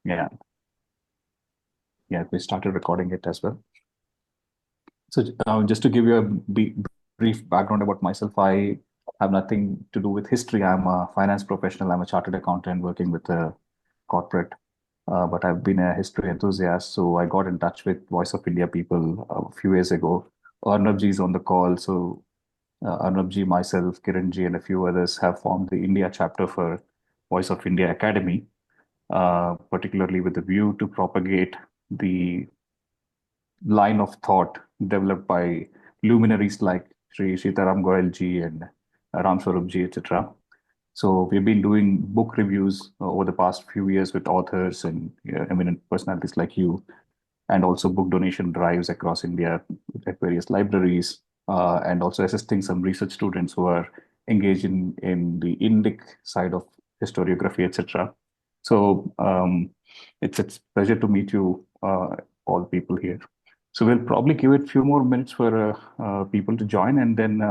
Yeah, yeah, we started recording it as well. So, just to give you a brief background about myself, I have nothing to do with history. I'm a finance professional. I'm a chartered accountant working with a corporate, but I've been a history enthusiast. So I got in touch with Voice of India people a few years ago. Arnab is on the call. So Arnab myself, Kiran and a few others have formed the India chapter for Voice of India Academy, particularly with the view to propagate the line of thought developed by luminaries like Sri Sitaram Goyal ji and Ram Swarup ji, etc. So we've been doing book reviews over the past few years with authors and eminent personalities like you, and also book donation drives across India at various libraries, and also assisting some research students who are engaged in the Indic side of historiography, etc. So it's pleasure to meet you, all people here. So we'll probably give it a few more minutes for people to join, and then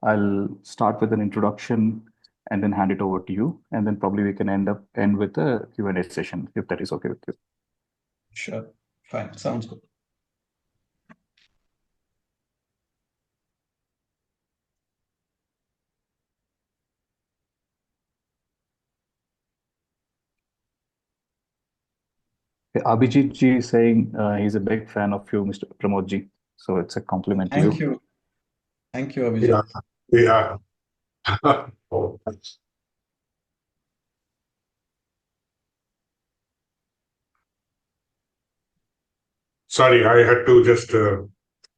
I'll start with an introduction and then hand it over to you, and then probably we can end with a Q&A session if that is okay with you. Sure. Fine. Sounds good. Abhijit ji is saying he's a big fan of you, Mr. Pramod ji. So it's a compliment to Thank you. you. Thank you, Yeah, Abhijit. yeah. Oh, sorry, I had to just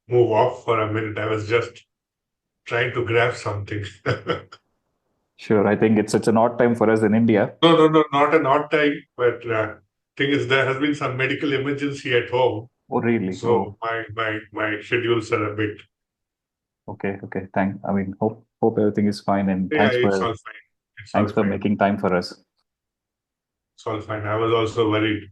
move off for a minute. I was just trying to grab something. Sure, I think it's an odd time for us in India. No, no, no, not an odd time. But thing is, there has been some medical emergency at home, Oh, really? so Oh, my schedules are a bit. okay, okay. I mean, hope everything is fine, and Yeah, it's all fine. It's all thanks for fine. making time for us. It's all fine. I was also worried.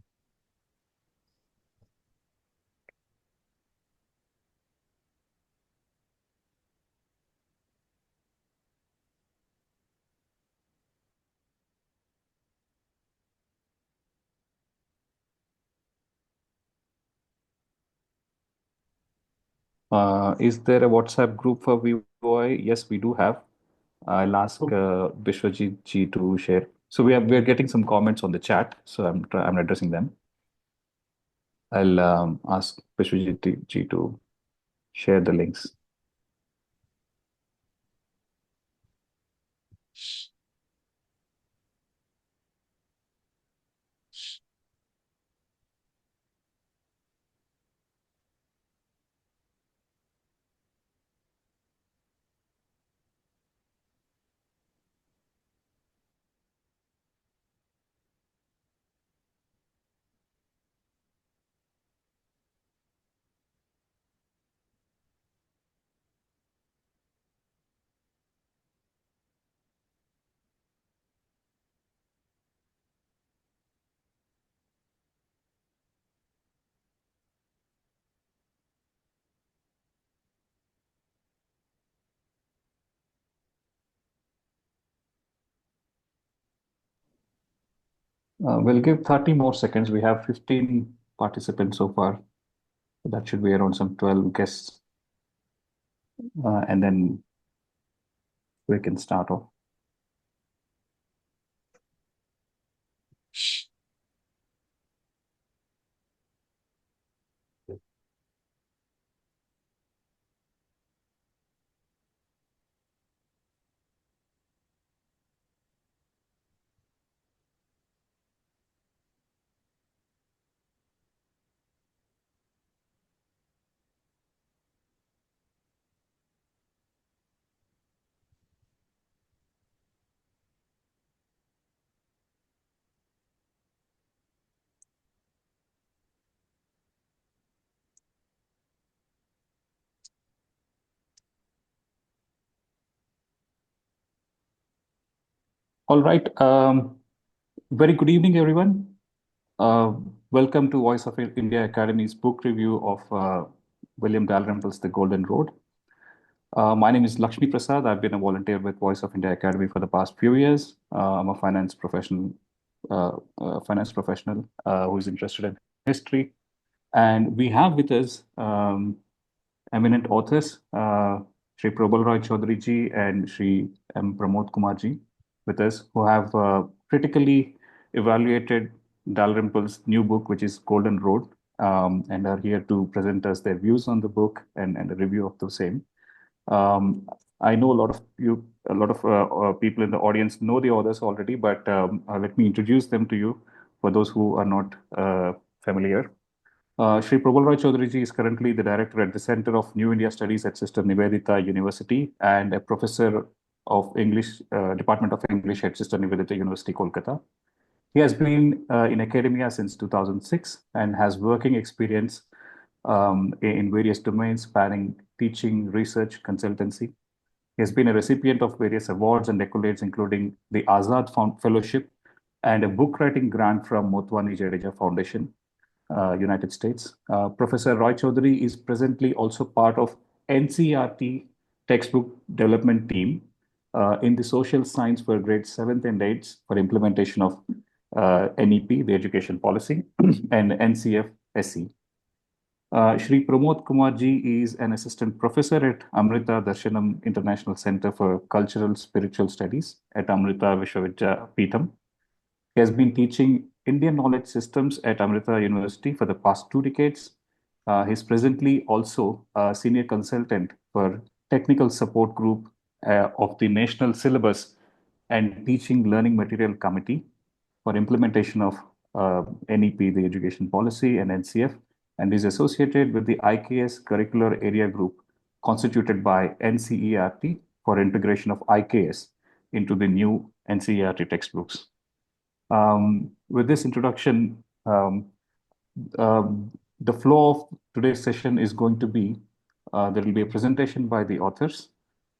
Is there a WhatsApp group for VOI? Yes, we do have. I'll ask Bishwajit ji to share. So we are getting some comments on the chat, so I'm addressing them. I'll ask Bishwajit ji to share the links. We'll give 30 more seconds. We have 15 participants so far. That should be around some 12 guests. And then we can start off. All right. Very good evening, everyone. Uh, Welcome to Voice of India Academy's book review of William Dalrymple's The Golden Road. My name is Lakshmi Prasad. I've been a volunteer with Voice of India Academy for the past few years. I'm a finance professional finance professional who is interested in history. And we have with us eminent authors, Shri Prabal Roy Chaudhary ji and Shri M. Pramod Kumar ji with us, who have critically evaluated Dalrymple's new book, which is Golden Road, and are here to present us their views on the book and a review of the same. I know a lot of people in the audience know the authors already, but let me introduce them to you for those who are not familiar. Shri Prabal Roy Chaudhary ji is currently the director at the Center of New India Studies at Sister Nivedita University and a professor of English, Department of English at Sister Nivedita University, Kolkata. He has been in academia since 2006 and has working experience in various domains spanning teaching, research, consultancy. He has been a recipient of various awards and accolades, including the Azad Fellowship and a book writing grant from Motwani Jadeja Foundation, United States. Professor Roy Chaudhary is presently also part of NCERT textbook development team in the social science for grades 7th and 8th for implementation of NEP, the education policy, and NCF SE. Shri Pramod Kumar ji is an assistant professor at Amrita Darshanam International Center for Cultural Spiritual Studies at Amrita Vishwavidyapeetham. He has been teaching Indian knowledge systems at Amrita University for the past 2 decades. He's presently also a senior consultant for technical support group of the National Syllabus and Teaching Learning Material Committee for implementation of NEP, the education policy, and NCF, and is associated with the IKS curricular area group constituted by NCERT for integration of IKS into the new NCERT textbooks. With this introduction, the flow of today's session is going to be there will be a presentation by the authors,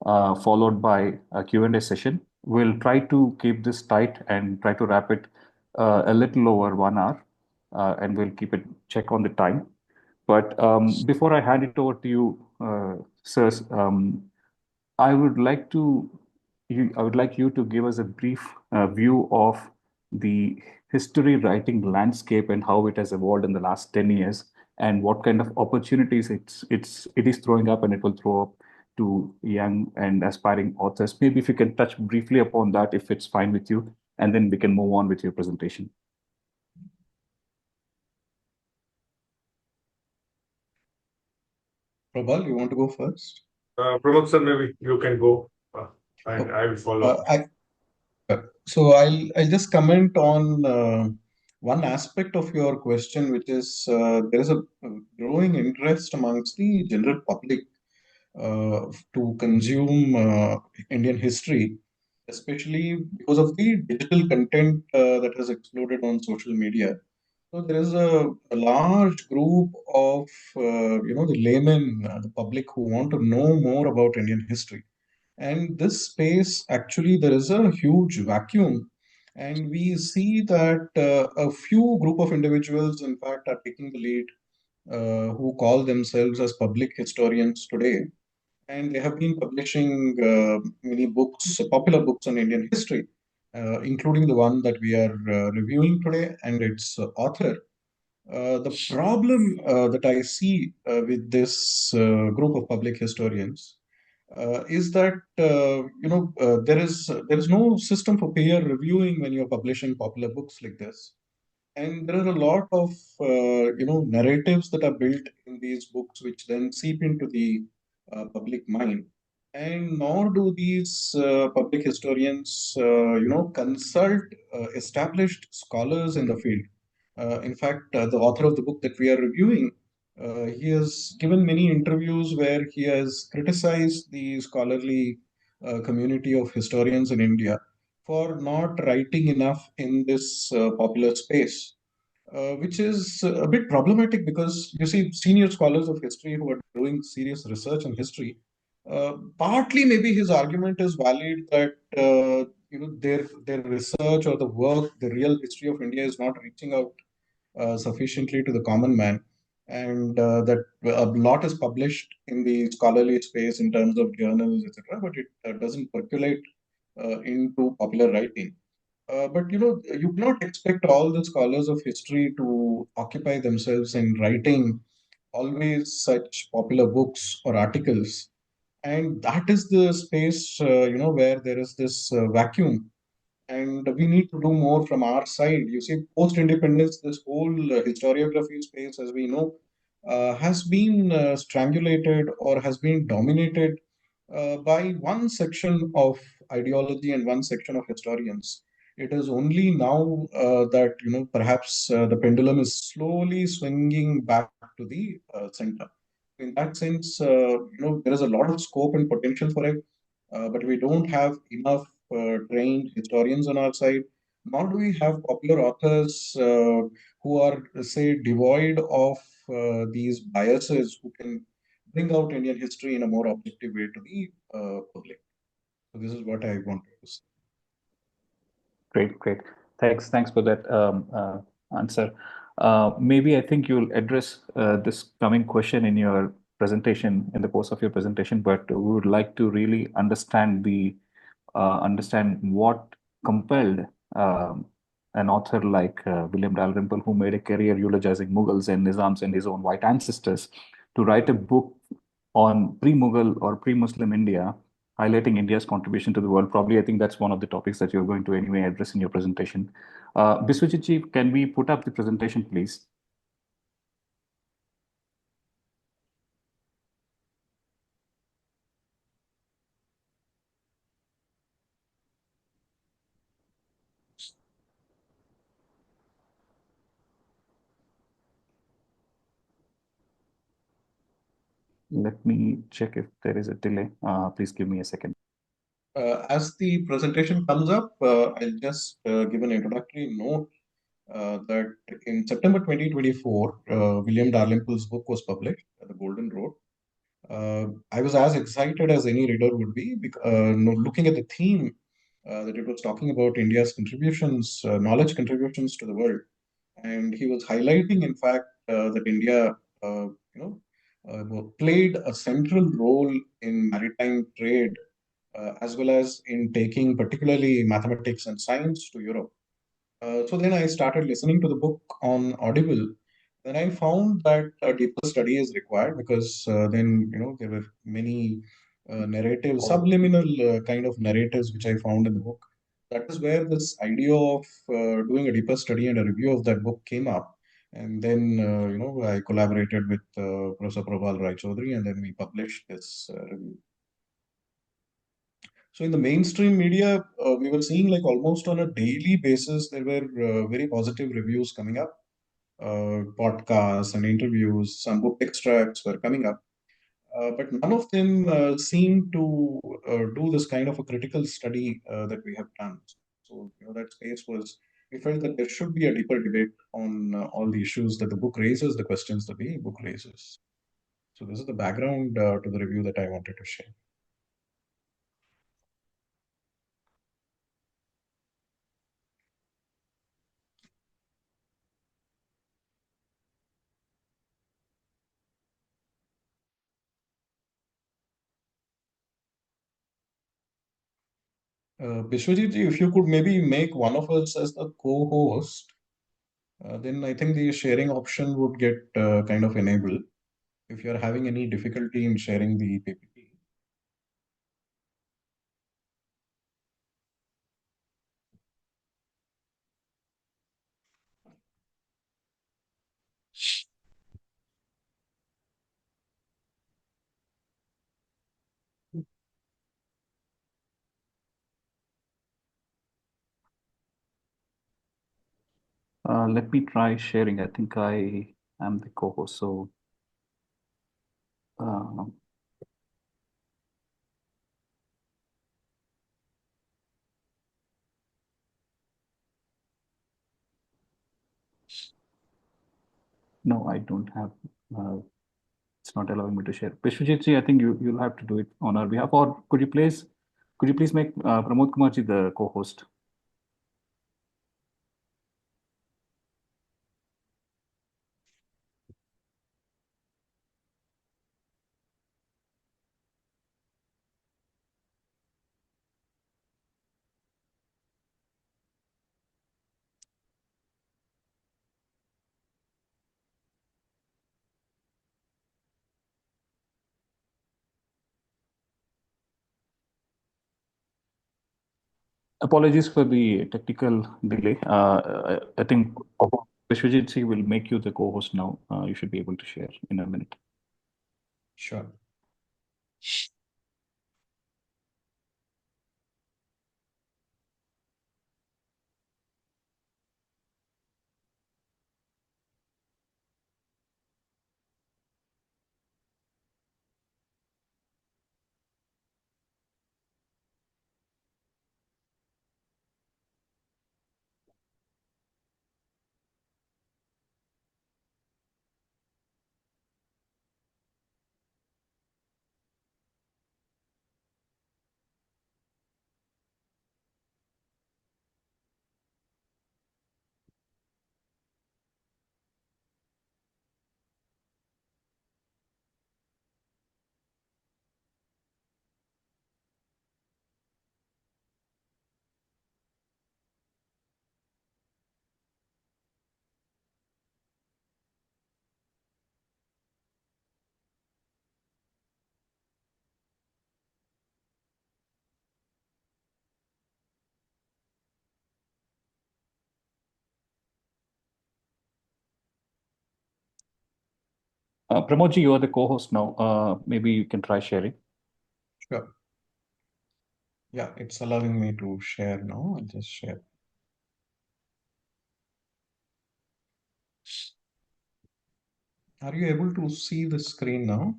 followed by a Q&A session. We'll try to keep this tight and try to wrap it a little over 1 hour, and we'll keep it check on the time. But before I hand it over to you, sirs, I would like I would like you to give us a brief view of the history writing landscape and how it has evolved in the last 10 years and what kind of opportunities it is throwing up and it will throw up to young and aspiring authors. Maybe if you can touch briefly upon that, if it's fine with you, and then we can move on with your presentation. Prabal, you want to go first? Pramod sir, maybe you can go and I will follow. So I'll just comment on one aspect of your question, which is there is a growing interest amongst the general public to consume Indian history, especially because of the digital content that has exploded on social media. So there is a large group of the laymen, the public who want to know more about Indian history. And this space, actually, there is a huge vacuum. And we see that a few group of individuals, in fact, are taking the lead, who call themselves as public historians today. And they have been publishing many books, popular books on Indian history, including the one that we are reviewing today and its author. The problem that I see with this group of public historians is that there is no system for peer reviewing when you're publishing popular books like this, and there are a lot of narratives that are built in these books which then seep into the public mind, and nor do these public historians consult established scholars in the field. In fact, the author of the book that we are reviewing, he has given many interviews where he has criticized the scholarly community of historians in India for not writing enough in this popular space, which is a bit problematic because you see senior scholars of history who are doing serious research on history. Partly, maybe his argument is valid that their research or the work, the real history of India, is not reaching out sufficiently to the common man, and that a lot is published in the scholarly space in terms of journals, etc., but it doesn't percolate into popular writing. But you cannot expect all the scholars of history to occupy themselves in writing always such popular books or articles. And that is the space, where there is this vacuum, and we need to do more from our side. You see, post independence, this whole historiography space, as we know, has been strangulated or has been dominated by one section of ideology and one section of historians. It is only now that perhaps the pendulum is slowly swinging back to the center. In that sense, there is a lot of scope and potential for it, but we don't have enough trained historians on our side, nor do we have popular authors who are, say, devoid of these biases, who can bring out Indian history in a more objective way to the public. So this is what I wanted to say. Great, great. Thanks for that answer. Maybe I think you'll address this coming question in your presentation, in the course of your presentation, but we would like to really understand what compelled an author like William Dalrymple, who made a career eulogizing Mughals and Nizams and his own white ancestors, to write a book on pre-Mughal or pre-Muslim India, highlighting India's contribution to the world. Probably, I think that's one of the topics that you're going to anyway address in your presentation. Biswajit ji, can we put up the presentation, please? Let me check if there is a delay. Please give me a second. As the presentation comes up, I'll just give an introductory note that in September 2024, William Dalrymple's book was published, The Golden Road. I was as excited as any reader would be, looking at the theme that it was talking about India's contributions, knowledge contributions to the world. And he was highlighting, in fact, that India, played a central role in maritime trade, as well as in taking particularly mathematics and science to Europe. So then I started listening to the book on Audible. Then I found that a deeper study is required, because then there were many narrative, subliminal kind of narratives which I found in the book. That is where this idea of doing a deeper study and a review of that book came up. And then I collaborated with Professor Prabhal Rai Chaudhary, and then we published this review. So in the mainstream media, we were seeing, like, almost on a daily basis, there were very positive reviews coming up. Podcasts and interviews, some book extracts were coming up, but none of them seemed to do this kind of a critical study that we have done. So that space was, we felt that there should be a deeper debate on all the issues that the book raises, the questions that the book raises. So this is the background to the review that I wanted to share. Bishwajit, if you could maybe make one of us as the co-host, then I think the sharing option would get kind of enabled. If you're having any difficulty in sharing the PPT. Let me try sharing. I think I am the co-host, so uh, no, I don't have. Uh, it's not allowing me to share. Vishwajit ji, I think you'll have to do it on our behalf. Or could you please make Pramod Kumar ji the co-host? Apologies for the technical delay. I think Vishwajit ji will make you the co-host now. You should be able to share in a minute. Sure. Pramod ji, you are the co-host now. Maybe you can try sharing. Sure. Yeah, it's allowing me to share now. I'll just share. Are you able to see the screen now?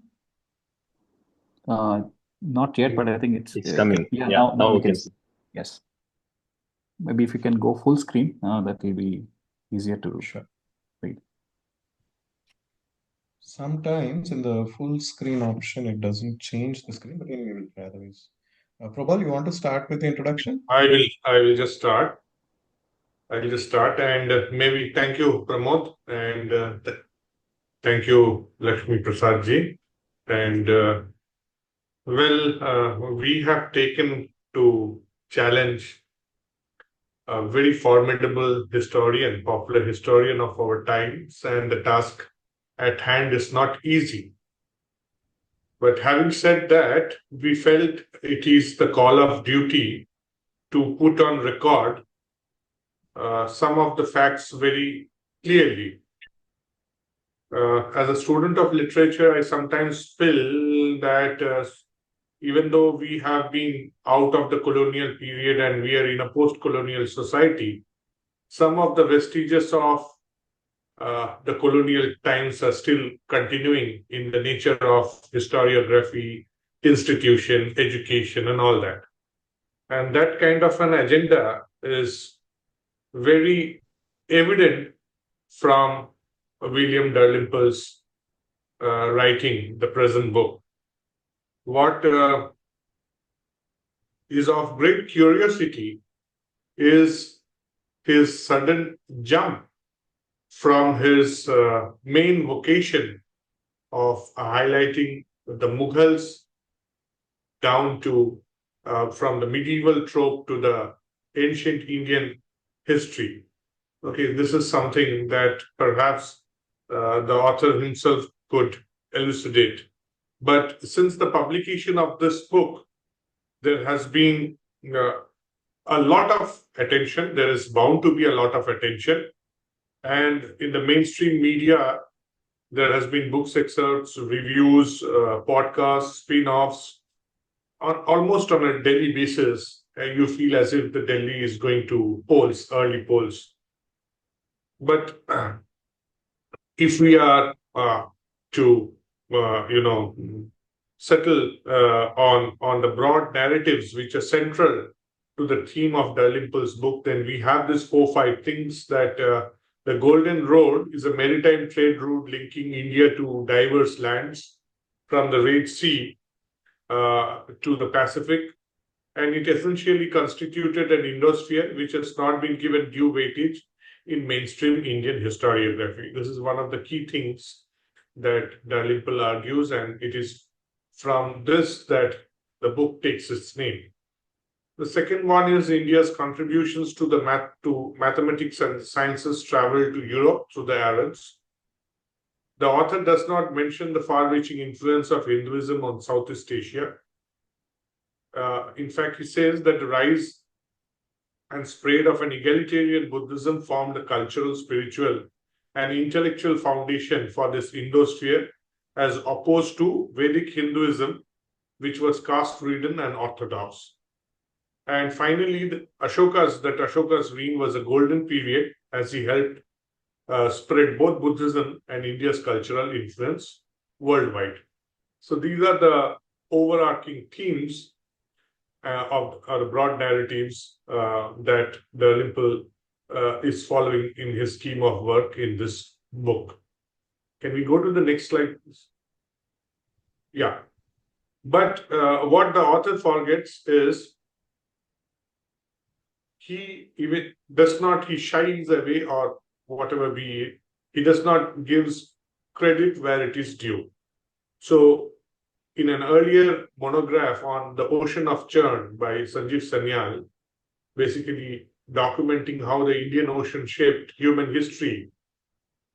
Not yet, but I think It's coming. Yeah, Yeah, now we we can can see. Yes. Maybe if you can go full screen, that will be easier to Sure. read. Sometimes in the full screen option, it doesn't change the screen, but anyway, we'll try otherwise. Prabal, you want to start with the introduction? I will just start. I'll just start and maybe thank you, Pramod, and thank you, Lakshmi Prasad ji. And we have taken to challenge a very formidable historian, popular historian of our times, and the task at hand is not easy. But having said that, we felt it is the call of duty to put on record some of the facts very clearly. As a student of literature, I sometimes feel that even though we have been out of the colonial period and we are in a post-colonial society, some of the vestiges of the colonial times are still continuing in the nature of historiography, institution, education, and all that. And that kind of an agenda is very evident from William Dalrymple's writing, the present book. What is of great curiosity is his sudden jump from his main vocation of highlighting the Mughals down to from the medieval trope to the ancient Indian history. Okay, this is something that perhaps the author himself could elucidate. But since the publication of this book, there has been a lot of attention. There is bound to be a lot of attention. And in the mainstream media, there has been books excerpts, reviews, podcasts, spin-offs, almost on a daily basis. You feel as if the Delhi is going to polls, early polls. But if we are to, settle on the broad narratives which are central to the theme of Dalrymple's book, then we have this 4-5 things that the Golden Road is a maritime trade route linking India to diverse lands from the Red Sea to the Pacific. And it essentially constituted an Indosphere which has not been given due weightage in mainstream Indian historiography. This is one of the key things that Dalrymple argues, and it is from this that the book takes its name. The second one is India's contributions to the mathematics and sciences travel to Europe through the Arabs. The author does not mention the far-reaching influence of Hinduism on Southeast Asia. In fact, he says that the rise and spread of an egalitarian Buddhism formed the cultural, spiritual, and intellectual foundation for this Indosphere, as opposed to Vedic Hinduism, which was caste-ridden and orthodox. And finally, Ashoka's reign was a golden period as he helped spread both Buddhism and India's cultural influence worldwide. So these are the overarching themes of the broad narratives that Dalrymple is following in his scheme of work in this book. Can we go to the next slide, please? Yeah. But what the author forgets is he shies away, or whatever be it, he does not gives credit where it is due. So in an earlier monograph on the ocean of churn by Sanjeev Sanyal, basically documenting how the Indian Ocean shaped human history,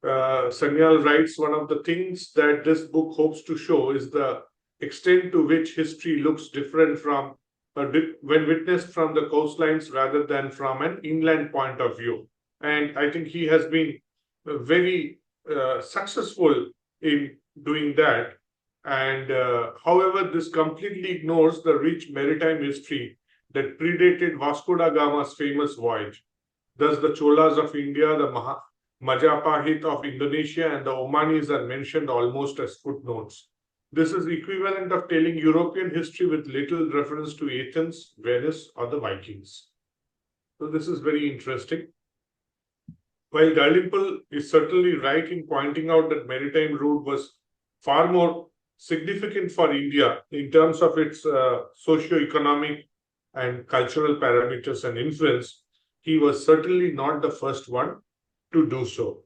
Sanyal writes, one of the things that this book hopes to show is the extent to which history looks different from when witnessed from the coastlines rather than from an inland point of view. And I think he has been very successful in doing that. And however, this completely ignores the rich maritime history that predated Vasco da Gama's famous voyage. Thus, the Cholas of India, the Majapahit of Indonesia, and the Omanis are mentioned almost as footnotes. This is equivalent of telling European history with little reference to Athens, Venice, or the Vikings. So this is very interesting. While Dalrymple is certainly right in pointing out that maritime route was far more significant for India in terms of its socio-economic and cultural parameters and influence, he was certainly not the first one to do so.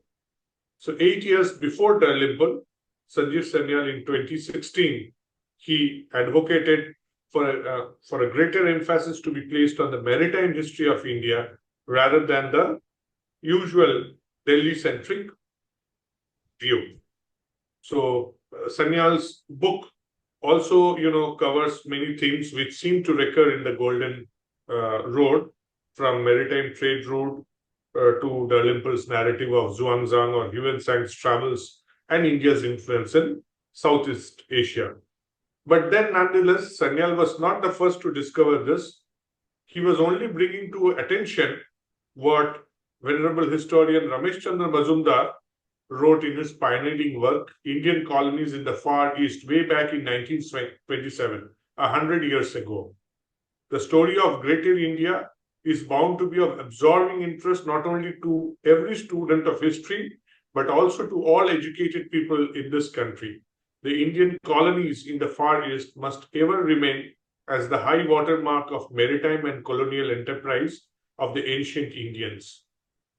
So 8 years before Dalrymple, Sanjeev Sanyal in 2016, he advocated for a greater emphasis to be placed on the maritime history of India rather than the usual Delhi-centric view. So Sanyal's book also, covers many themes which seem to recur in the Golden Road, from maritime trade route to Dalrymple's narrative of Zhuangzang or Huensang's travels and India's influence in Southeast Asia. But then, nonetheless, Sanyal was not the first to discover this. He was only bringing to attention what Venerable historian Ramesh Chandra Mazumdar wrote in his pioneering work, Indian Colonies in the Far East, way back in 1927, 100 years ago. The story of Greater India is bound to be of absorbing interest not only to every student of history, but also to all educated people in this country. The Indian colonies in the Far East must ever remain as the high watermark of maritime and colonial enterprise of the ancient Indians.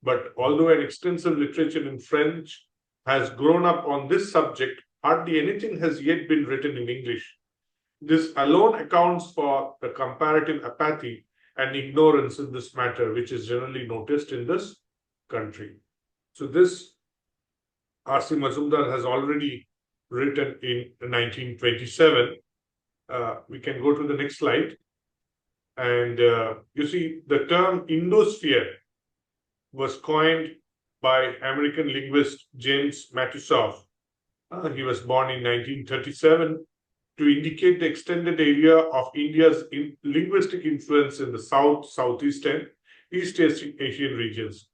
But although an extensive literature in French has grown up on this subject, hardly anything has yet been written in English. This alone accounts for the comparative apathy and ignorance in this matter, which is generally noticed in this country. So this R.C. Mazumdar has already written in 1927. We can go to the next slide. And you see, the term Indosphere was coined by American linguist James Matusoff. He was born in 1937 to indicate the extended area of India's linguistic influence in the South, Southeast, and East Asian regions.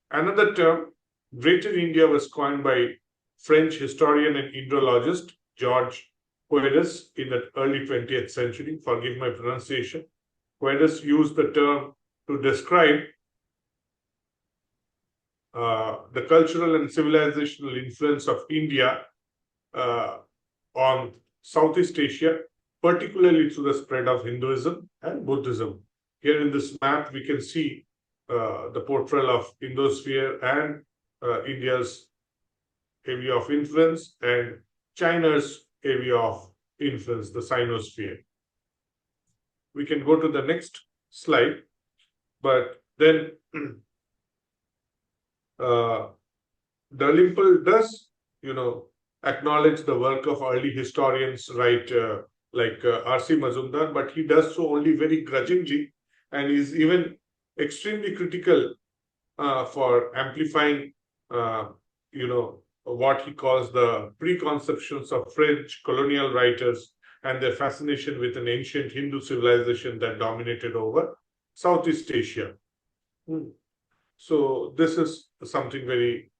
Another term, Greater India, was coined by French historian and Indologist Georges Coedes in the early 20th century. Forgive my pronunciation. Coedes used the term to describe the cultural and civilizational influence of India on Southeast Asia, particularly through the spread of Hinduism and Buddhism. Here in this map, we can see the portrayal of Indosphere and India's area of influence and China's area of influence, the Sinosphere. We can go to the next slide, but then Dalrymple does, acknowledge the work of early historians, right, like R.C. Mazumdar, but he does so only very grudgingly, and is even extremely critical for amplifying, what he calls the preconceptions of French colonial writers and their fascination with an ancient Hindu civilization that dominated over Southeast Asia. So this is something very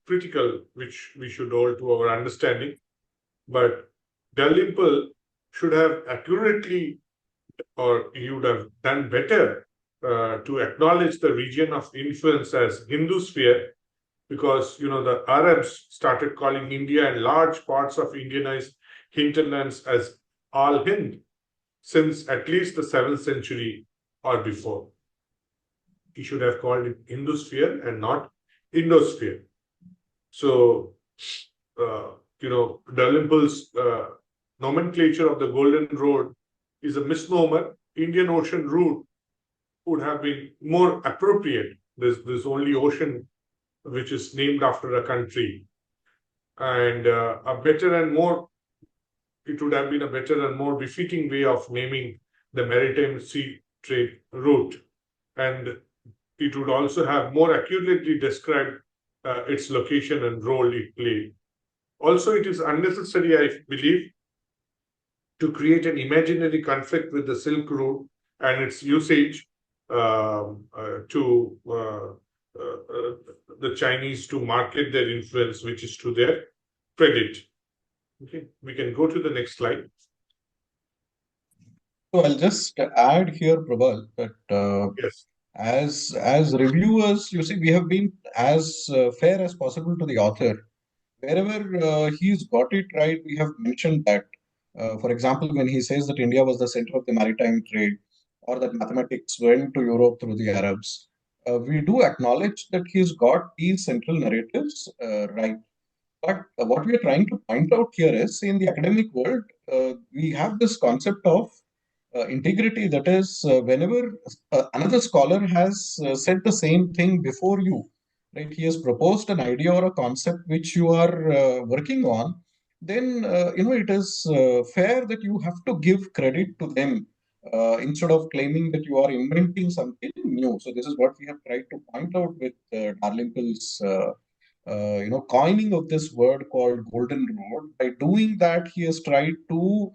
critical, which we should hold to our understanding. But Dalrymple should have accurately, or he would have done better to acknowledge the region of influence as Hindu sphere, because the Arabs started calling India and large parts of Indianized hinterlands as Al Hind since at least the 7th century or before. He should have called it Hindusphere and not Indosphere. So, Dalrymple's nomenclature of the Golden Road is a misnomer. Indian Ocean route would have been more appropriate. There's only ocean which is named after a country, and it would have been a better and more befitting way of naming the maritime sea trade route, and it would also have more accurately described its location and role it played. Also, it is unnecessary, I believe, to create an imaginary conflict with the Silk Route and its usage to the Chinese to market their influence, which is to their credit. Okay, we can go to the next slide. So I'll just add here, Prabal, that Yes. as reviewers, you see, we have been as fair as possible to the author. Wherever he's got it right, we have mentioned that. For example, when he says that India was the center of the maritime trade, or that mathematics went to Europe through the Arabs, we do acknowledge that he's got these central narratives right. But what we are trying to point out here is in the academic world, we have this concept of integrity. That is, whenever another scholar has said the same thing before you, right? He has proposed an idea or a concept which you are working on. Then it is fair that you have to give credit to them instead of claiming that you are inventing something new. So this is what we have tried to point out with Dalrymple's coining of this word called Golden Road. By doing that, he has tried to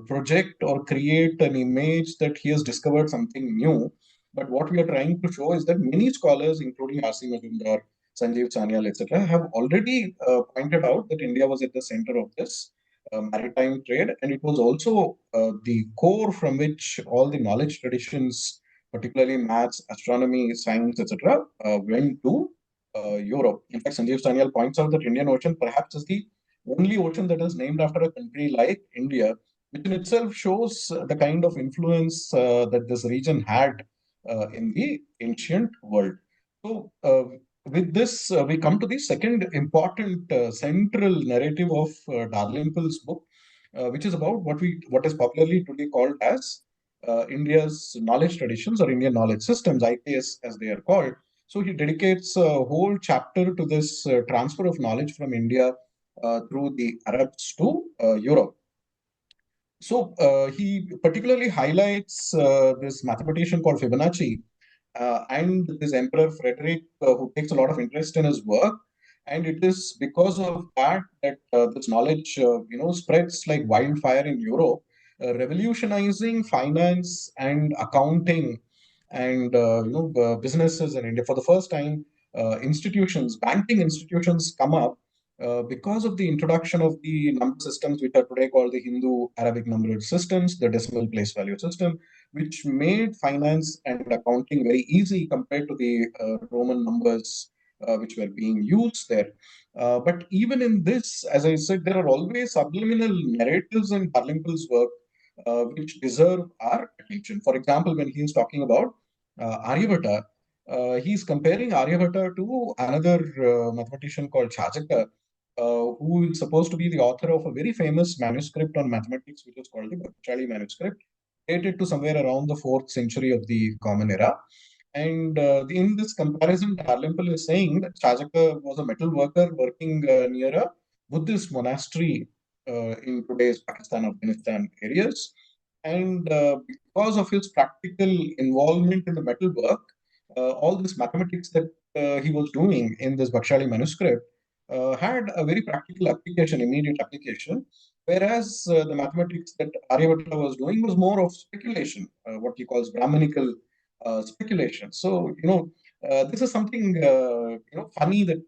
project or create an image that he has discovered something new. But what we are trying to show is that many scholars, including R.C. Majumdar, Sanjeev Sanyal, etc., have already pointed out that India was at the center of this maritime trade, and it was also the core from which all the knowledge traditions, particularly maths, astronomy, science, etc., went to Europe. In fact, Sanjeev Sanyal points out that Indian Ocean perhaps is the only ocean that is named after a country like India, which in itself shows the kind of influence that this region had in the ancient world. So, with this, we come to the second important central narrative of Dalrymple's book, which is about what is popularly today called as India's knowledge traditions or Indian knowledge systems, IKS as they are called. So he dedicates a whole chapter to this transfer of knowledge from India through the Arabs to Europe. So he particularly highlights this mathematician called Fibonacci and this Emperor Frederick, who takes a lot of interest in his work. And it is because of that that this knowledge, spreads like wildfire in Europe, revolutionizing finance and accounting and businesses in India. For the first time, banking institutions come up because of the introduction of the number systems, which are today called the Hindu-Arabic number systems, the decimal place value system, which made finance and accounting very easy compared to the Roman numbers which were being used there. But even in this, as I said, there are always subliminal narratives in Dalrymple's work which deserve our attention. For example, when he is talking about Aryabhata, he's comparing Aryabhata to another mathematician called Chajaka, who is supposed to be the author of a very famous manuscript on mathematics, which is called the Portrayal manuscript, dated to somewhere around the 4th century of the Common Era. And in this comparison, Dalrymple is saying that Chajaka was a metal worker working near a Buddhist monastery in today's Pakistan, Afghanistan areas. And because of his practical involvement in the metalwork, all this mathematics that he was doing in this Bakshali manuscript had a very practical application, immediate application, whereas the mathematics that Aryabhata was doing was more of speculation, what he calls Brahmanical speculation. So, this is something funny that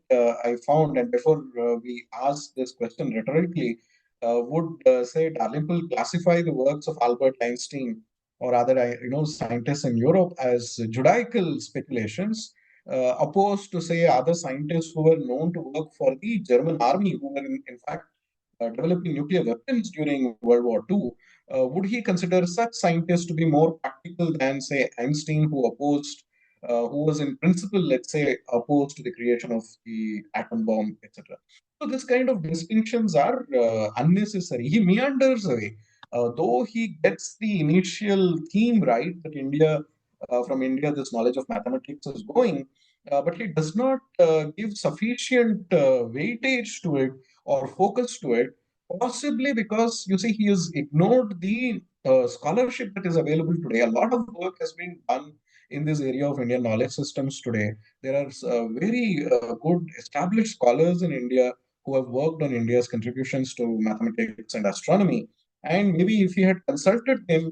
I found, and before we ask this question rhetorically, would say Dalrymple classify the works of Albert Einstein or other scientists in Europe as Judaical speculations, opposed to say other scientists who were known to work for the German army, who were in fact developing nuclear weapons during World War II. Would he consider such scientists to be more practical than, say, Einstein, who was in principle, let's say, opposed to the creation of the atom bomb, etc.? So this kind of distinctions are unnecessary. He meanders away, though he gets the initial theme right that from India, this knowledge of mathematics is going, but he does not give sufficient weightage to it or focus to it, possibly because you see he has ignored the scholarship that is available today. A lot of work has been done in this area of Indian knowledge systems today. There are very good established scholars in India who have worked on India's contributions to mathematics and astronomy. And maybe if he had consulted them,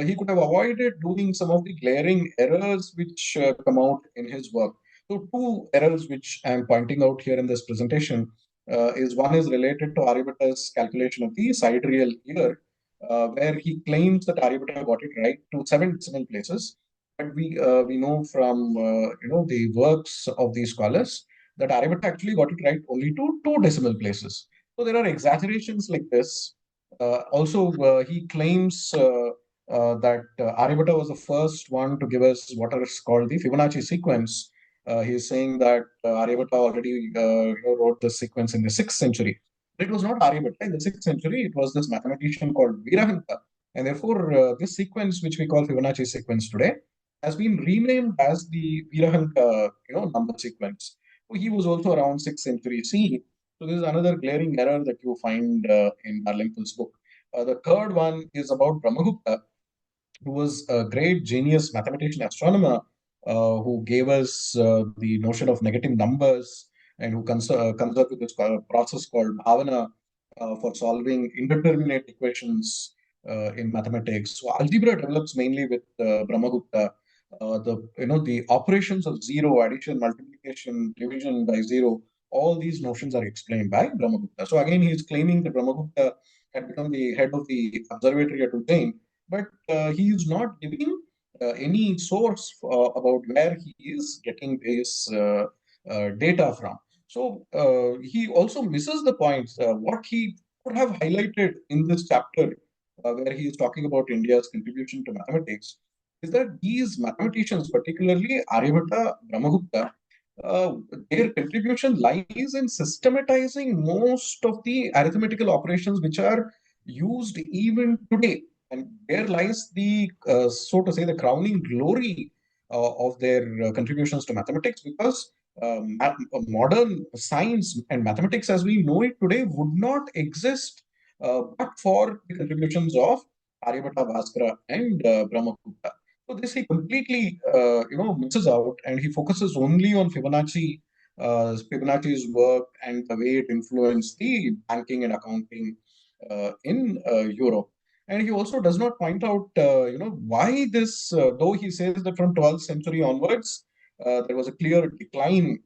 he could have avoided doing some of the glaring errors which come out in his work. So, two errors which I am pointing out here in this presentation is one is related to Aryabhata's calculation of the sidereal year, where he claims that Aryabhata got it right to 7 decimal places. But we know from the works of these scholars that Aryabhata actually got it right only to 2 decimal places. So there are exaggerations like this. Also, he claims that Aryabhata was the first one to give us what is called the Fibonacci sequence. He's saying that Aryabhata already wrote the sequence in the 6th century. But it was not Aryabhata in the 6th century. It was this mathematician called Virahanta. And therefore, this sequence, which we call Fibonacci sequence today, has been renamed as the Virahanta, number sequence. So he was also around 6th century CE. So this is another glaring error that you find in Dalrymple's book. The third one is about Brahmagupta, who was a great genius mathematician astronomer who gave us the notion of negative numbers and who comes up with this process called bhavana for solving indeterminate equations in mathematics. So algebra develops mainly with Brahmagupta. The operations of zero, addition, multiplication, division by zero, all these notions are explained by Brahmagupta. So again, he is claiming that Brahmagupta had become the head of the observatory at Ujjain, but he is not giving any source about where he is getting this data from. So he also misses the points. What he could have highlighted in this chapter, where he is talking about India's contribution to mathematics, is that these mathematicians, particularly Aryabhata, Brahmagupta, uh, their contribution lies in systematizing most of the arithmetical operations which are used even today. And there lies the, so to say, the crowning glory of their contributions to mathematics, because modern science and mathematics as we know it today would not exist but for the contributions of Aryabhata, Bhaskara, and Brahmagupta. So this he completely, misses out, and he focuses only on Fibonacci's work and the way it influenced the banking and accounting in Europe. And he also does not point out, why this, though he says that from 12th century onwards, there was a clear decline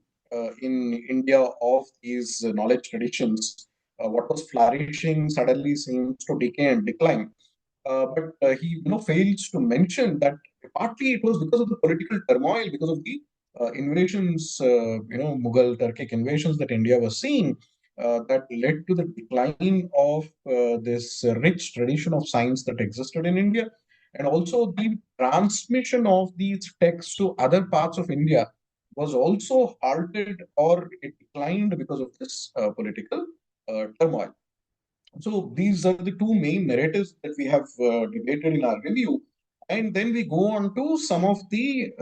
in India of these knowledge traditions. What was flourishing suddenly seems to decay and decline. But he, fails to mention that partly it was because of the political turmoil, because of the invasions, Mughal, Turkic invasions that India was seeing, that led to the decline of this rich tradition of science that existed in India, and also the transmission of these texts to other parts of India was also halted or it declined because of this political turmoil. So these are the two main narratives that we have debated in our review. And then we go on to some of the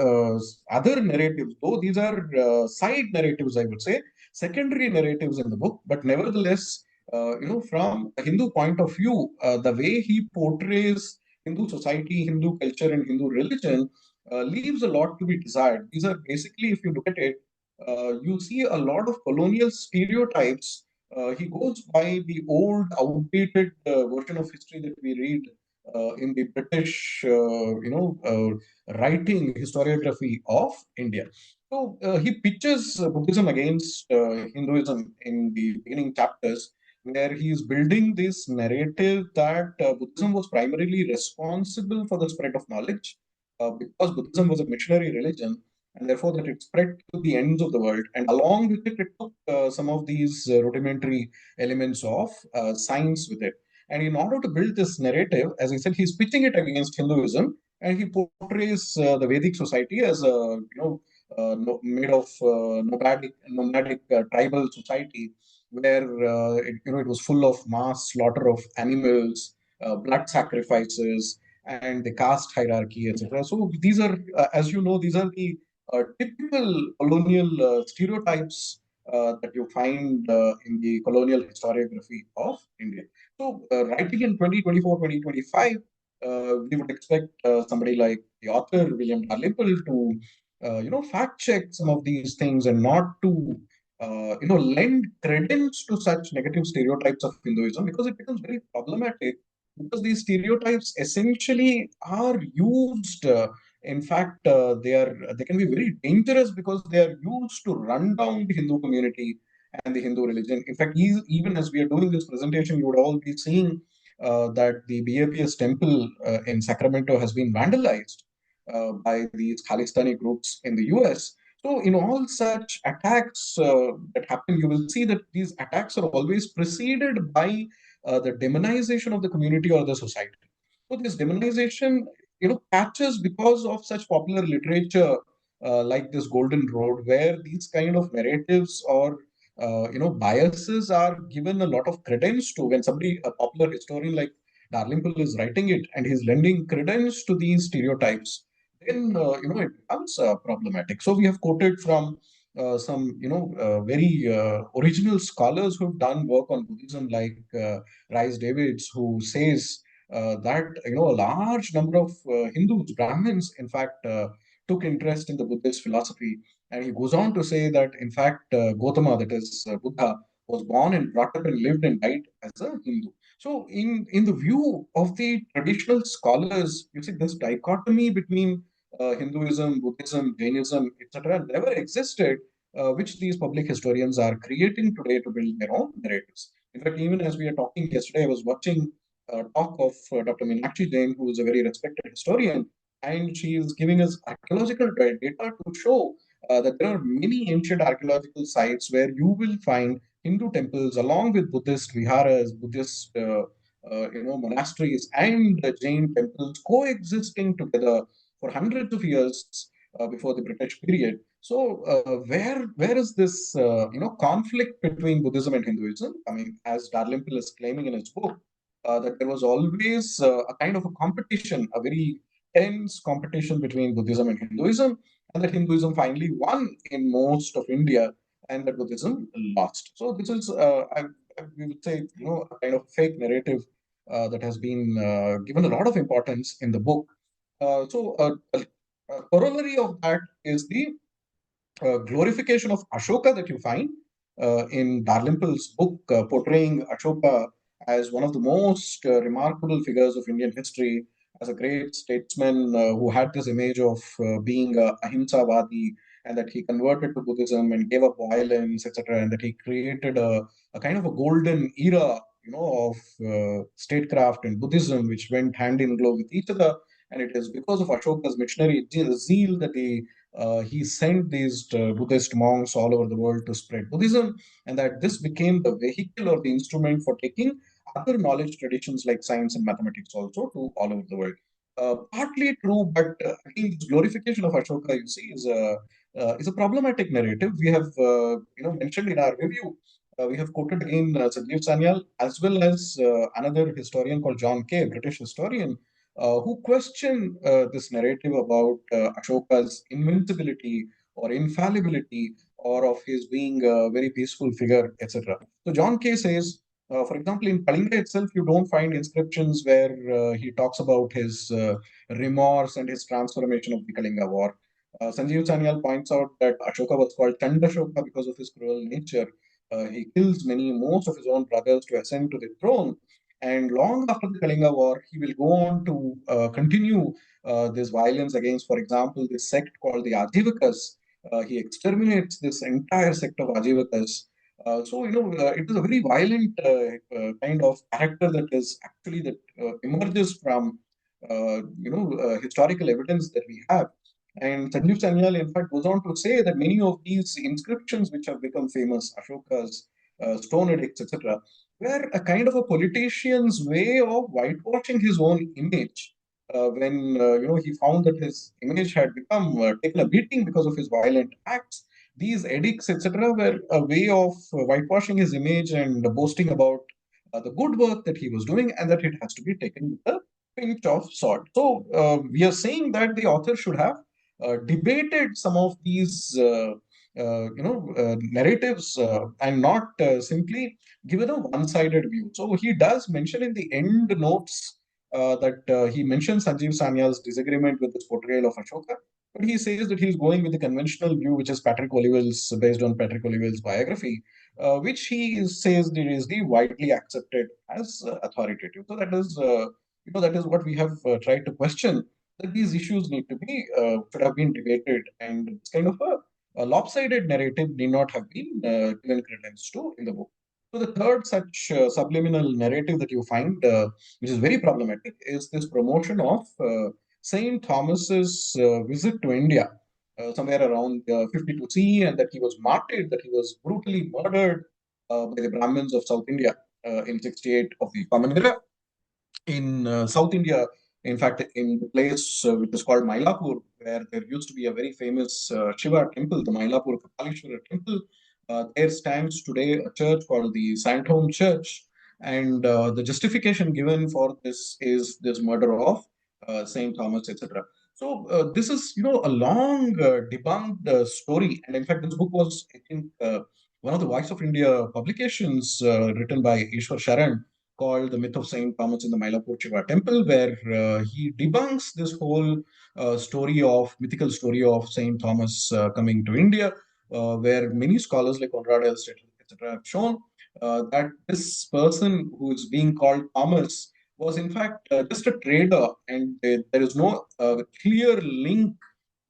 other narratives, though these are side narratives, I would say, secondary narratives in the book. But nevertheless, from a Hindu point of view, the way he portrays Hindu society, Hindu culture, and Hindu religion leaves a lot to be desired. These are basically, if you look at it, you see a lot of colonial stereotypes. He goes by the old, outdated version of history that we read in the British, writing historiography of India. So he pitches Buddhism against Hinduism in the beginning chapters, where he is building this narrative that Buddhism was primarily responsible for the spread of knowledge, because Buddhism was a missionary religion, and therefore that it spread to the ends of the world. And along with it, it took some of these rudimentary elements of science with it. And in order to build this narrative, as I said, he's pitching it against Hinduism, and he portrays the Vedic society as a made of nomadic tribal society, where it was full of mass slaughter of animals, blood sacrifices, and the caste hierarchy, etc. So these are, as you know, these are the typical colonial stereotypes that you find in the colonial historiography of India. So, writing in 2024, 2025, we would expect somebody like the author William Dalrymple to, fact check some of these things and not to, lend credence to such negative stereotypes of Hinduism, because it becomes very problematic, because these stereotypes essentially are used. In fact, they can be very dangerous because they are used to run down the Hindu community and the Hindu religion. In fact, even as we are doing this presentation, you would all be seeing that the BAPS temple in Sacramento has been vandalized by these Khalistani groups in the US. So, in all such attacks that happen, you will see that these attacks are always preceded by the demonization of the community or the society. So, this demonization, catches because of such popular literature like this Golden Road, where these kind of narratives or biases are given a lot of credence to. When somebody, a popular historian like Dalrymple, is writing it and he's lending credence to these stereotypes, then it becomes problematic. So we have quoted from some very original scholars who've done work on Buddhism, like Rice Davids, who says that a large number of Hindus, Brahmins, in fact, took interest in the Buddhist philosophy. And he goes on to say that, in fact, Gautama, that is Buddha, was born and brought up and lived and died as a Hindu. So, in the view of the traditional scholars, you see this dichotomy between Hinduism, Buddhism, Jainism, etc., never existed, which these public historians are creating today to build their own narratives. In fact, even as we are talking yesterday, I was watching a talk of Dr. Meenakshi Jain, who is a very respected historian, and she is giving us archaeological data to show that there are many ancient archaeological sites where you will find Hindu temples along with Buddhist viharas, Buddhist monasteries, and Jain temples coexisting together for hundreds of years before the British period. So, where is this conflict between Buddhism and Hinduism? I mean, as Dalrymple is claiming in his book, that there was always a kind of a competition, a very tense competition between Buddhism and Hinduism, and that Hinduism finally won in most of India, and that Buddhism lost. So this is, we would say, a kind of fake narrative that has been given a lot of importance in the book. A corollary of that is the glorification of Ashoka that you find in Dalrymple's book, portraying Ashoka as one of the most remarkable figures of Indian history, as a great statesman who had this image of being a ahimsavadi, and that he converted to Buddhism and gave up violence, etc., and that he created a kind of a golden era, of statecraft and Buddhism, which went hand in glove with each other. And it is because of Ashoka's missionary zeal that he sent these Buddhist monks all over the world to spread Buddhism, and that this became the vehicle or the instrument for taking other knowledge traditions like science and mathematics also to all over the world. Partly true, but again, this glorification of Ashoka, you see, is a problematic narrative. We have mentioned in our review. We have quoted again Sanjeev Sanyal, as well as another historian called John Kay, a British historian, who question this narrative about Ashoka's invincibility or infallibility, or of his being a very peaceful figure, etc. So John Kay says For example, in Kalinga itself, you don't find inscriptions where he talks about his remorse and his transformation of the Kalinga War. Sanjeev Sanyal points out that Ashoka was called Chandashoka because of his cruel nature. He kills most of his own brothers to ascend to the throne. And long after the Kalinga War, he will go on to continue this violence against, for example, this sect called the Ajivakas. He exterminates this entire sect of Ajivakas. It is a very violent kind of character that is actually that emerges from historical evidence that we have. And Sanjeev Sanyal, in fact, goes on to say that many of these inscriptions which have become famous, Ashoka's stone edicts, etc., were a kind of a politician's way of whitewashing his own image. When he found that his image had become taken a beating because of his violent acts, these edicts, etc., were a way of whitewashing his image and boasting about the good work that he was doing, and that it has to be taken with a pinch of salt. So we are saying that the author should have debated some of these narratives and not simply given a one-sided view. So he does mention in the end notes that he mentions Sanjeev Sanyal's disagreement with this portrayal of Ashoka, but he says that he's going with the conventional view, which is Patrick Oliville's, based on Patrick Oliville's biography, which he says is the widely accepted as authoritative. So that is what we have tried to question, that these issues need to be should have been debated, and it's kind of a lopsided narrative need not have been given credence to in the book. So the third such subliminal narrative that you find, which is very problematic, is this promotion of Saint Thomas's visit to India somewhere around 52 CE, and that he was martyred, that he was brutally murdered by the Brahmins of South India in 68 of the Common Era in South India. In fact, in the place which is called Mylapore, where there used to be a very famous Shiva temple, the Mylapore Kapalishwara temple, there stands today a church called the Saint Home Church. And the justification given for this is this murder of Saint Thomas, etc. So this is, a long debunked story, and in fact, this book was, I think, one of the Voice of India publications written by Ishwar Sharan, called The Myth of Saint Thomas in the Mylapore Shiva Temple, where he debunks this whole mythical story of Saint Thomas coming to India, where many scholars like Conrad L. etc., have shown that this person who is being called Thomas was in fact just a trader, and there is no clear link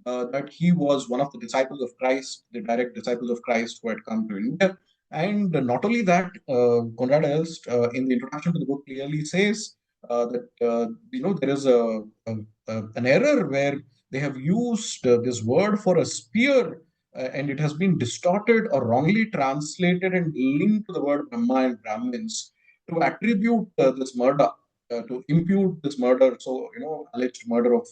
that he was one of the disciples of Christ, the direct disciples of Christ who had come to India. And not only that, Conrad Elst, in the introduction to the book, clearly says that there is an error where they have used this word for a spear, and it has been distorted or wrongly translated and linked to the word Brahma and Brahmins to attribute this murder, to impute this murder, so alleged murder of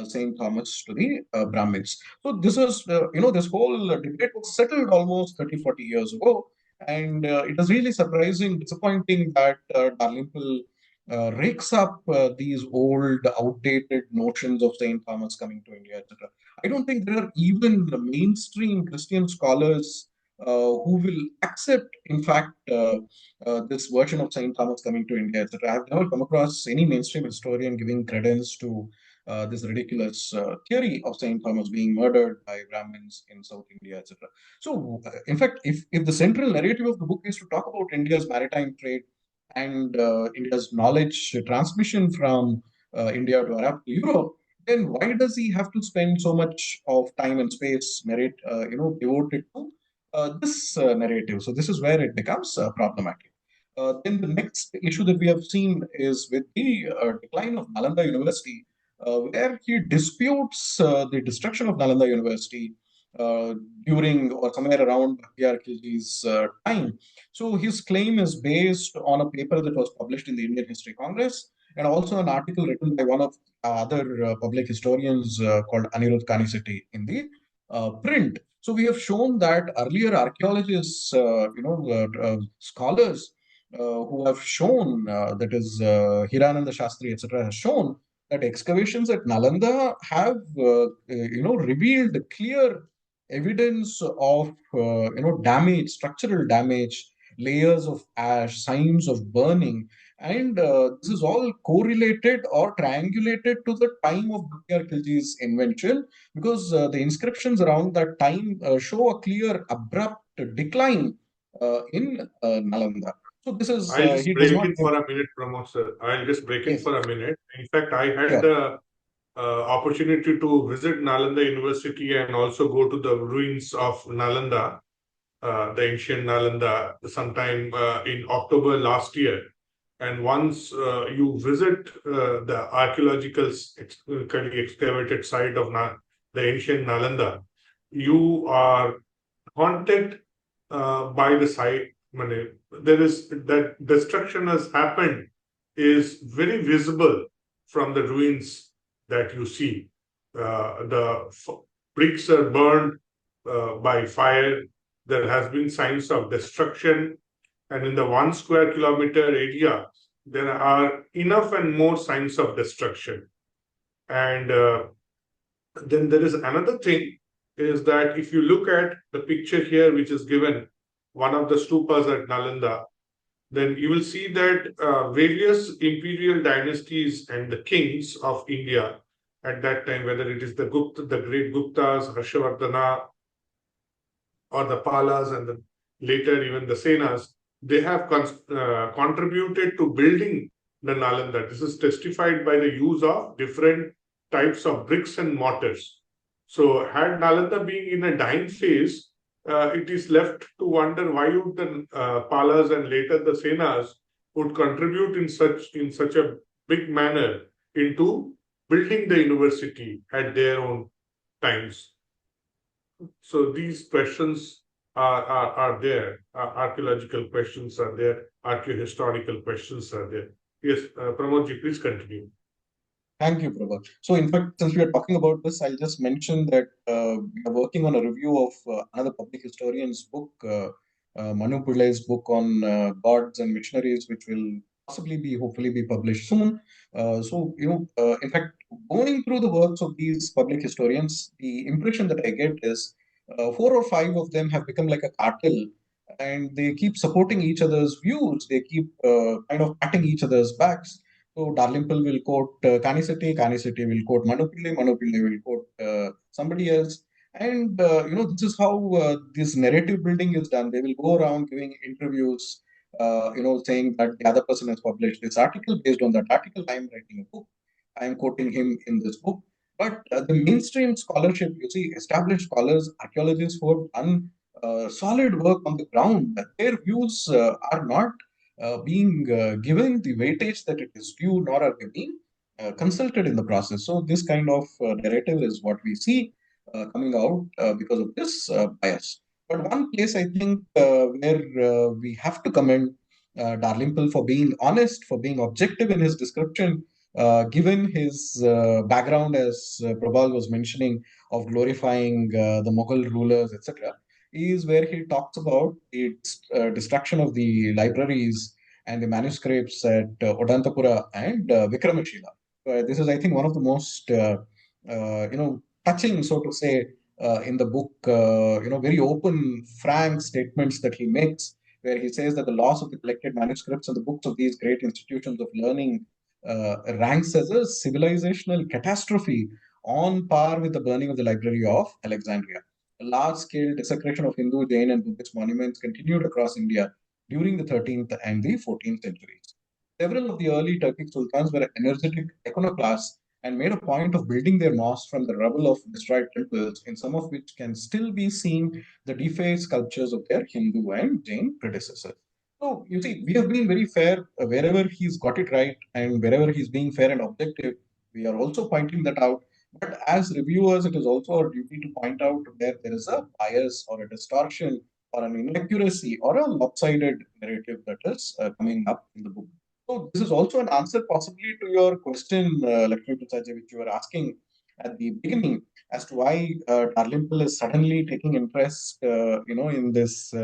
Saint Thomas to the Brahmins. So this was, this whole debate was settled almost 30, 40 years ago. And it is really surprising, disappointing that Dalrymple rakes up these old, outdated notions of Saint Thomas coming to India, etc. I don't think there are even the mainstream Christian scholars who will accept, in fact, this version of Saint Thomas coming to India, etc. I have never come across any mainstream historian giving credence to this ridiculous theory of Saint Thomas being murdered by Brahmins in South India, etc. So, in fact, if the central narrative of the book is to talk about India's maritime trade and India's knowledge transmission from India to Arab to Europe, then why does he have to spend so much of time and space devoted to this narrative? So this is where it becomes problematic. Then the next issue that we have seen is with the decline of Nalanda University, where he disputes the destruction of Nalanda University uh, during or somewhere around Bhaktiar Khilji's time. So his claim is based on a paper that was published in the Indian History Congress, and also an article written by one of other public historians called Anirudh Kaniseti in the print. So we have shown that earlier archaeologists, scholars who have shown, that is Hirananda Shastri, etc., has shown that excavations at Nalanda have, revealed clear evidence of, damage, structural damage, layers of ash, signs of burning. And this is all correlated or triangulated to the time of Bhaktiar Khilji's invention, because the inscriptions around that time show a clear, abrupt decline in Nalanda. So this is, I'll just he does break not in give. for a minute, Pramod sir. I'll just break in Yes, for a minute. In fact, I had sure. the opportunity to visit Nalanda University and also go to the ruins of Nalanda, the ancient Nalanda, sometime in October last year. And once you visit the archaeologically excavated site of the ancient Nalanda, you are haunted by the site. There is that destruction has happened is very visible from the ruins that you see. The bricks are burned by fire. There has been signs of destruction, and in the 1 square kilometer area, there are enough and more signs of destruction. And then there is another thing is that if you look at the picture here, which is given, one of the stupas at Nalanda, then you will see that various imperial dynasties and the kings of India at that time, whether it is the great Guptas, Harshavardhana, or the Palas, and later even the Senas, they have contributed to building the Nalanda. This is testified by the use of different types of bricks and mortars. So, had Nalanda been in a dying phase, it is left to wonder why would the Palas and later the Senas would contribute in such a big manner into building the university at their own times. So these questions are there. Archaeological questions are there. Archaeohistorical questions are there. Yes, Pramodji, please continue. Thank you, Prabha. So, in fact, since we are talking about this, I'll just mention that we are working on a review of another public historian's book, Manu Pillai's book on gods and missionaries, which will possibly be, hopefully, be published soon. In fact, going through the works of these public historians, the impression that I get is 4 or 5 of them have become like a cartel, and they keep supporting each other's views. They keep kind of patting each other's backs. So Dalrymple will quote Canicity will quote Manupille will quote somebody else. And this is how this narrative building is done. They will go around giving interviews, saying that the other person has published this article. Based on that article, I am writing a book. I am quoting him in this book. But the mainstream scholarship, you see, established scholars, archaeologists who have done solid work on the ground, their views are not being given the weightage that it is due, nor are they being consulted in the process. So, this kind of narrative is what we see coming out because of this bias. But one place I think where we have to commend Dalrymple for being honest, for being objective in his description, given his background, as Prabal was mentioning, of glorifying the Mughal rulers, etc., is where he talks about the destruction of the libraries and the manuscripts at Odantapura and Vikramashila. This is, I think, one of the most touching, so to say, in the book. Very open, frank statements that he makes, where he says that the loss of the collected manuscripts and the books of these great institutions of learning ranks as a civilizational catastrophe on par with the burning of the Library of Alexandria. A large-scale desecration of Hindu, Jain, and Buddhist monuments continued across India during the 13th and the 14th centuries. Several of the early Turkic sultans were energetic iconoclasts and made a point of building their mosques from the rubble of destroyed temples, in some of which can still be seen the defaced sculptures of their Hindu and Jain predecessors. So, you see, we have been very fair wherever he's got it right, and wherever he's being fair and objective, we are also pointing that out. But as reviewers, it is also our duty to point out where there is a bias or a distortion or an inaccuracy or a lopsided narrative that is coming up in the book. So this is also an answer possibly to your question, Lakshmi Prasad, which you were asking at the beginning, as to why Dalrymple is suddenly taking interest, in this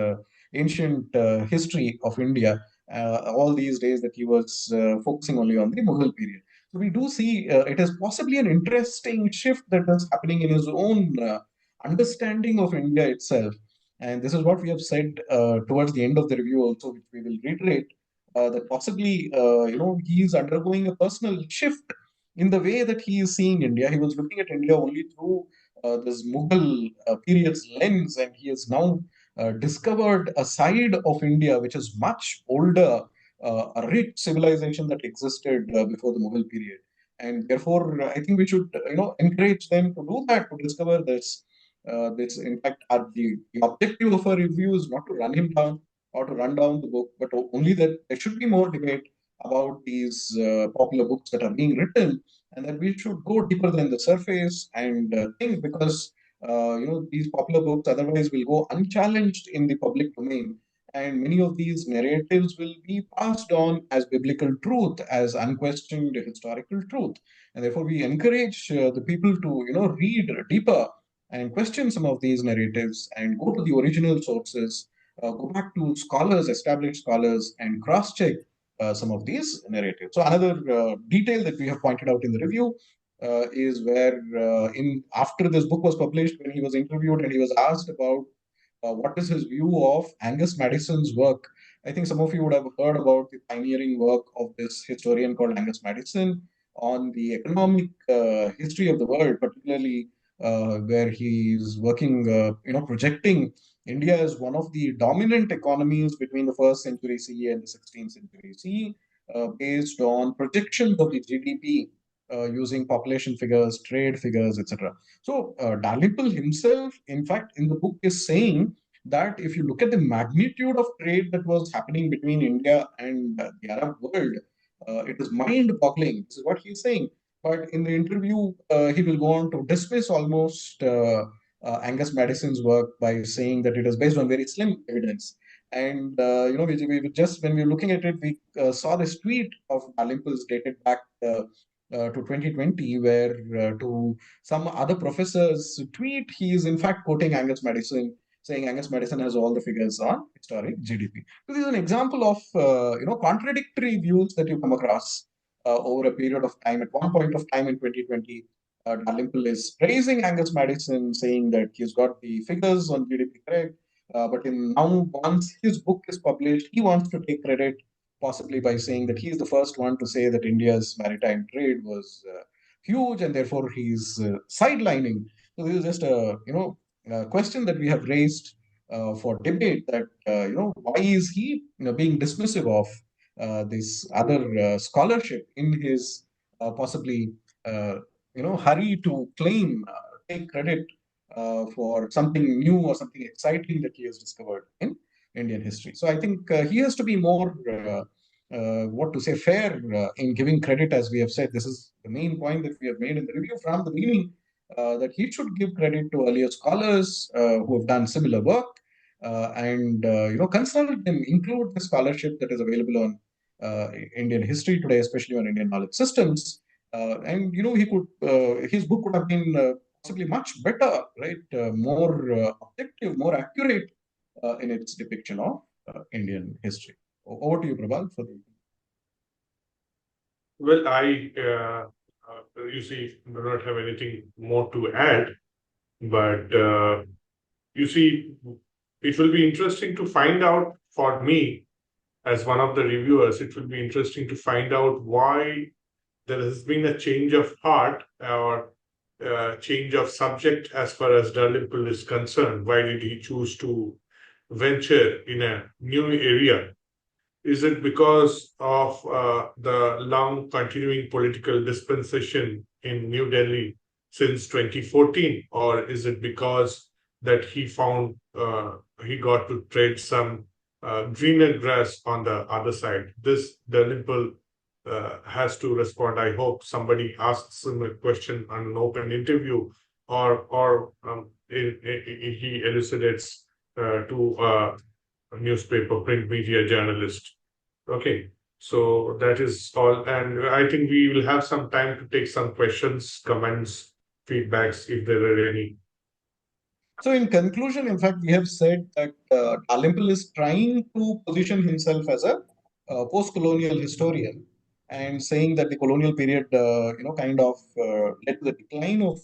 ancient history of India. All these days that he was focusing only on the Mughal period. So we do see it is possibly an interesting shift that is happening in his own understanding of India itself. And this is what we have said towards the end of the review also, which we will reiterate, that possibly, he is undergoing a personal shift in the way that he is seeing India. He was looking at India only through this Mughal period's lens, and he has now discovered a side of India which is much older, a rich civilization that existed before the Mughal period. And therefore, I think we should, encourage them to do that, to discover this. In fact, the objective of a review is not to run him down or to run down the book, but only that there should be more debate about these popular books that are being written, and that we should go deeper than the surface and think, because these popular books otherwise will go unchallenged in the public domain, and many of these narratives will be passed on as biblical truth, as unquestioned historical truth. And therefore we encourage the people to read deeper and question some of these narratives and go to the original sources, go back to scholars, established scholars, and cross check some of these narratives. So another detail that we have pointed out in the review is where in after this book was published, when he was interviewed and he was asked about what is his view of Angus Madison's work. I think some of you would have heard about the pioneering work of this historian called Angus Madison on the economic history of the world, particularly where he is working, projecting India as one of the dominant economies between the first century CE and the 16th century CE, based on projections of the GDP using population figures, trade figures, etc. So Dalrymple himself, in fact, in the book is saying that if you look at the magnitude of trade that was happening between India and the Arab world, it is mind-boggling. This is what he's saying. But in the interview, he will go on to dismiss almost Angus Madison's work by saying that it is based on very slim evidence. And we just when we were looking at it, we saw this tweet of Dalrymple's dated back to 2020, where to some other professor's tweet, he is in fact quoting Angus Madison, saying Angus Madison has all the figures on historic GDP. So this is an example of contradictory views that you come across over a period of time. At one point of time in 2020, Dalrymple is praising Angus Madison, saying that he's got the figures on GDP correct. But in now, once his book is published, he wants to take credit, possibly by saying that he's the first one to say that India's maritime trade was huge, and therefore he's sidelining. So this is just a question that we have raised for debate. That why is he being dismissive of this other scholarship in his possibly hurry to claim, take credit for something new or something exciting that he has discovered in Indian history. So I think he has to be more, what to say, fair in giving credit. As we have said, this is the main point that we have made in the review from the beginning, that he should give credit to earlier scholars who have done similar work, and consult them, include the scholarship that is available on Indian history today, especially on Indian knowledge systems. And he could his book would have been possibly much better, right? More objective, more accurate in its depiction of Indian history. Over to you, Prabal, for the. Well, I you see, do not have anything more to add, but you see, it will be interesting to find out for me, as one of the reviewers, it will be interesting to find out why there has been a change of heart or change of subject as far as Dalrymple is concerned. Why did he choose to venture in a new area? Is it because of the long continuing political dispensation in New Delhi since 2014, or is it because that he found he got to trade some greener grass on the other side? This Dalrymple has to respond. I hope somebody asks him a question on an open interview, or he elucidates to a newspaper, print media journalist. Okay, so that is all. And I think we will have some time to take some questions, comments, feedbacks, if there are any. So, in conclusion, in fact, we have said that Dalrymple is trying to position himself as a post-colonial historian, and saying that the colonial period, kind of led to the decline of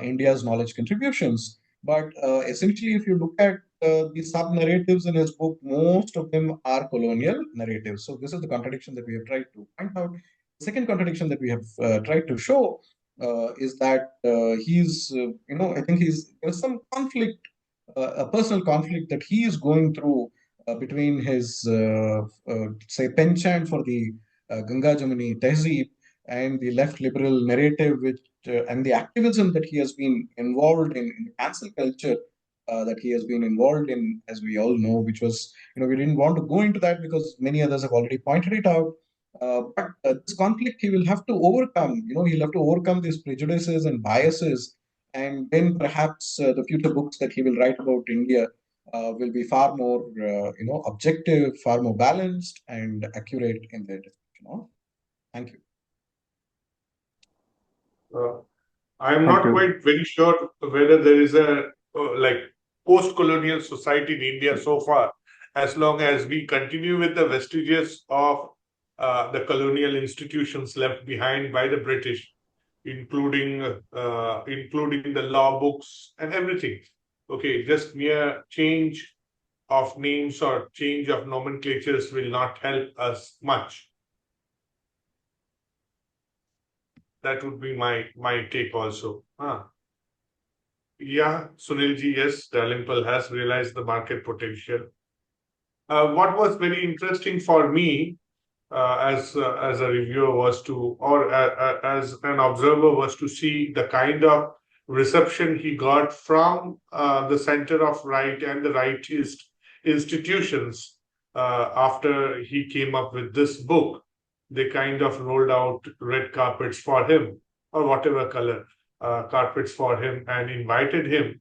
India's knowledge contributions. But essentially, if you look at the sub-narratives in his book, most of them are colonial narratives. So this is the contradiction that we have tried to point out. The second contradiction that we have tried to show is that I think there's some conflict, a personal conflict that he is going through between his, say, penchant for the Ganga Jamuni Tehzeeb and the left liberal narrative, and the activism that he has been involved in the cancel culture that he has been involved in, as we all know, which was, we didn't want to go into that because many others have already pointed it out. But this conflict he will have to overcome. He'll have to overcome these prejudices and biases, and then perhaps the future books that he will write about India will be far more, objective, far more balanced, and accurate in their description of. Thank you. I'm Thank not you. quite very sure whether there is a like post-colonial society in India so far, as long as we continue with the vestiges of the colonial institutions left behind by the British, including the law books and everything. Okay, just mere change of names or change of nomenclatures will not help us much. That would be my take also. Yeah, Sunilji, yes, Dalrymple has realized the market potential. What was very interesting for me as a reviewer was to, or as an observer, was to see the kind of reception he got from the center of right and the rightist institutions after he came up with this book. They kind of rolled out red carpets for him, or whatever color carpets for him, and invited him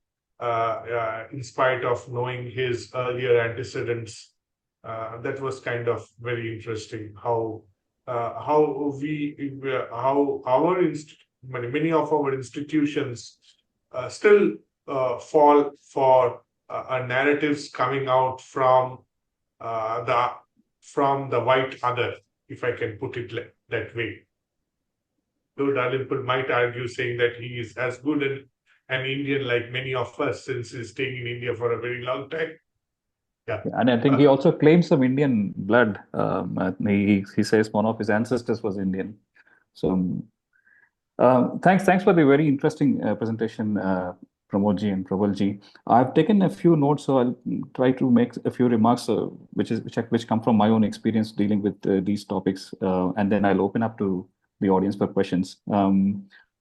in spite of knowing his earlier antecedents. That was kind of very interesting how many of our institutions still fall for narratives coming out from the white other, if I can put it that way. Though Dalrymple might argue saying that he is as good an Indian like many of us, since he's staying in India for a very long time. Yeah. And I think he also claims some Indian blood. He says one of his ancestors was Indian. So thanks for the very interesting presentation, Pramodji and Prabalji. I've taken a few notes, so I'll try to make a few remarks, which come from my own experience dealing with these topics, and then I'll open up to the audience for questions.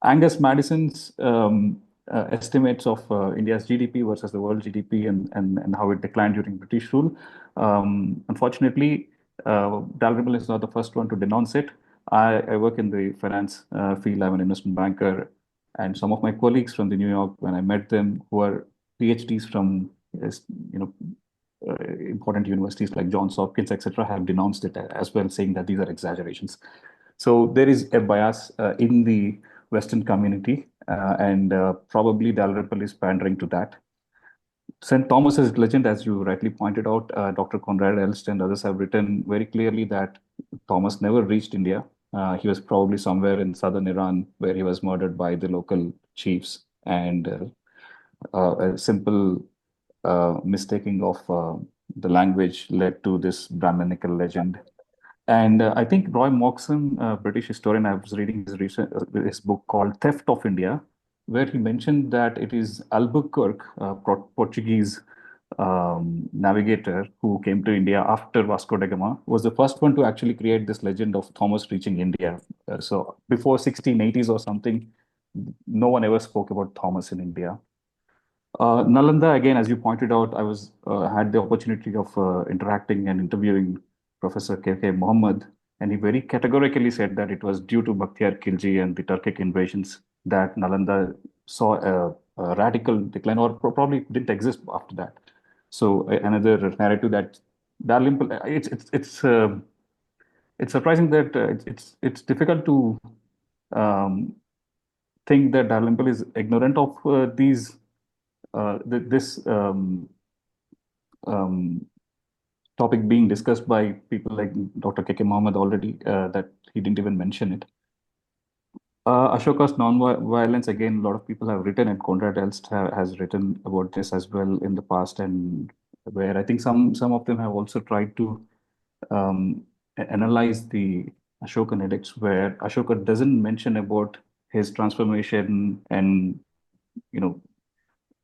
Angus Madison's estimates of India's GDP versus the world GDP and how it declined during British rule. Unfortunately, Dalrymple is not the first one to denounce it. I work in the finance field. I'm an investment banker, and some of my colleagues from the New York, when I met them, who are PhDs from important universities like Johns Hopkins, etc., have denounced it as well, saying that these are exaggerations. So there is a bias in the Western community, and probably Dalrymple is pandering to that. St. Thomas's legend, as you rightly pointed out, Dr. Conrad Elst and others have written very clearly that Thomas never reached India. He was probably somewhere in southern Iran where he was murdered by the local chiefs, and a simple mistaking of the language led to this Brahminical legend. And I think Roy Moxham, a British historian, I was reading his book called Theft of India, where he mentioned that it is Albuquerque, a Portuguese navigator who came to India after Vasco da Gama, was the first one to actually create this legend of Thomas reaching India. So before 1680s or something, no one ever spoke about Thomas in India. Nalanda, again, as you pointed out, I was had the opportunity of interacting and interviewing Professor K.K. Mohammed, and he very categorically said that it was due to Bakhtiyar Khilji and the Turkic invasions that Nalanda saw a radical decline, or probably didn't exist after that. So another narrative that Dalrymple, it's surprising that it's difficult to um, think that Dalrymple is ignorant of this um, topic being discussed by people like Dr. K.K. Mohammed already, that he didn't even mention it. Ashoka's non-violence, again, a lot of people have written, and Konrad Elst has written about this as well in the past, and where I think some of them have also tried to analyze the Ashokan edicts, where Ashoka doesn't mention about his transformation and you know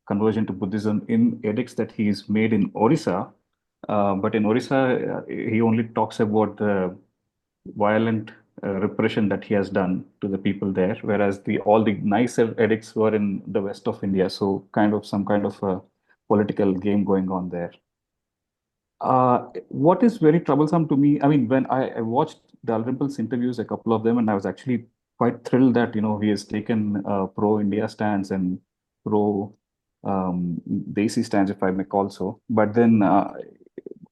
conversion to Buddhism in edicts that he's made in Orissa. But in Orissa, he only talks about the violent repression that he has done to the people there, whereas the all the nice edicts were in the west of India. So kind of some kind of a political game going on there. What is very troublesome to me, I mean, when I watched Dalrymple's interviews, a couple of them, and I was actually quite thrilled that, he has taken a pro-India stance and pro Desi stance, if I may call so. But then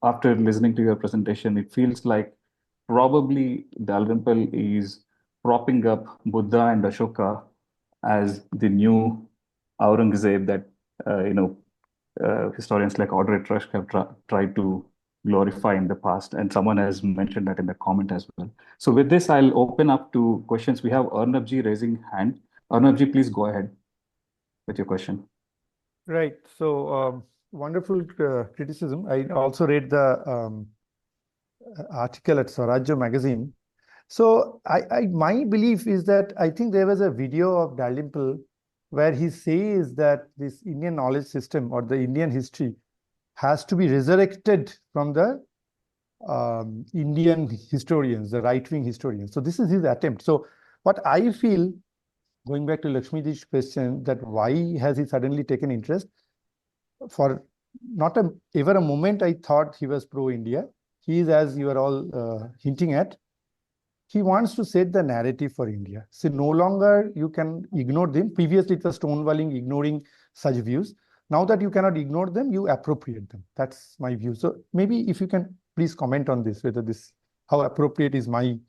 after listening to your presentation, it feels like probably Dalrymple is propping up Buddha and Ashoka as the new Aurangzeb that, historians like Audrey Trush have tried to glorify in the past, and someone has mentioned that in the comment as well. So with this, I'll open up to questions. We have Arnabji raising hand. Arnabji, please go ahead with your question. Right. So wonderful criticism. I also read the article at Swarajya magazine. So my belief is that I think there was a video of Dalrymple where he says that this Indian knowledge system or the Indian history has to be resurrected from the Indian historians, the right-wing historians. So this is his attempt. So what I feel, going back to Lakshmiji's question, that why has he suddenly taken interest? For not ever a moment I thought he was pro-India. He is, as you are all hinting at, he wants to set the narrative for India. So no longer you can ignore them. Previously it was stonewalling, ignoring such views. Now that you cannot ignore them, you appropriate them. That's my view. So maybe if you can please comment on this, whether this, how appropriate is my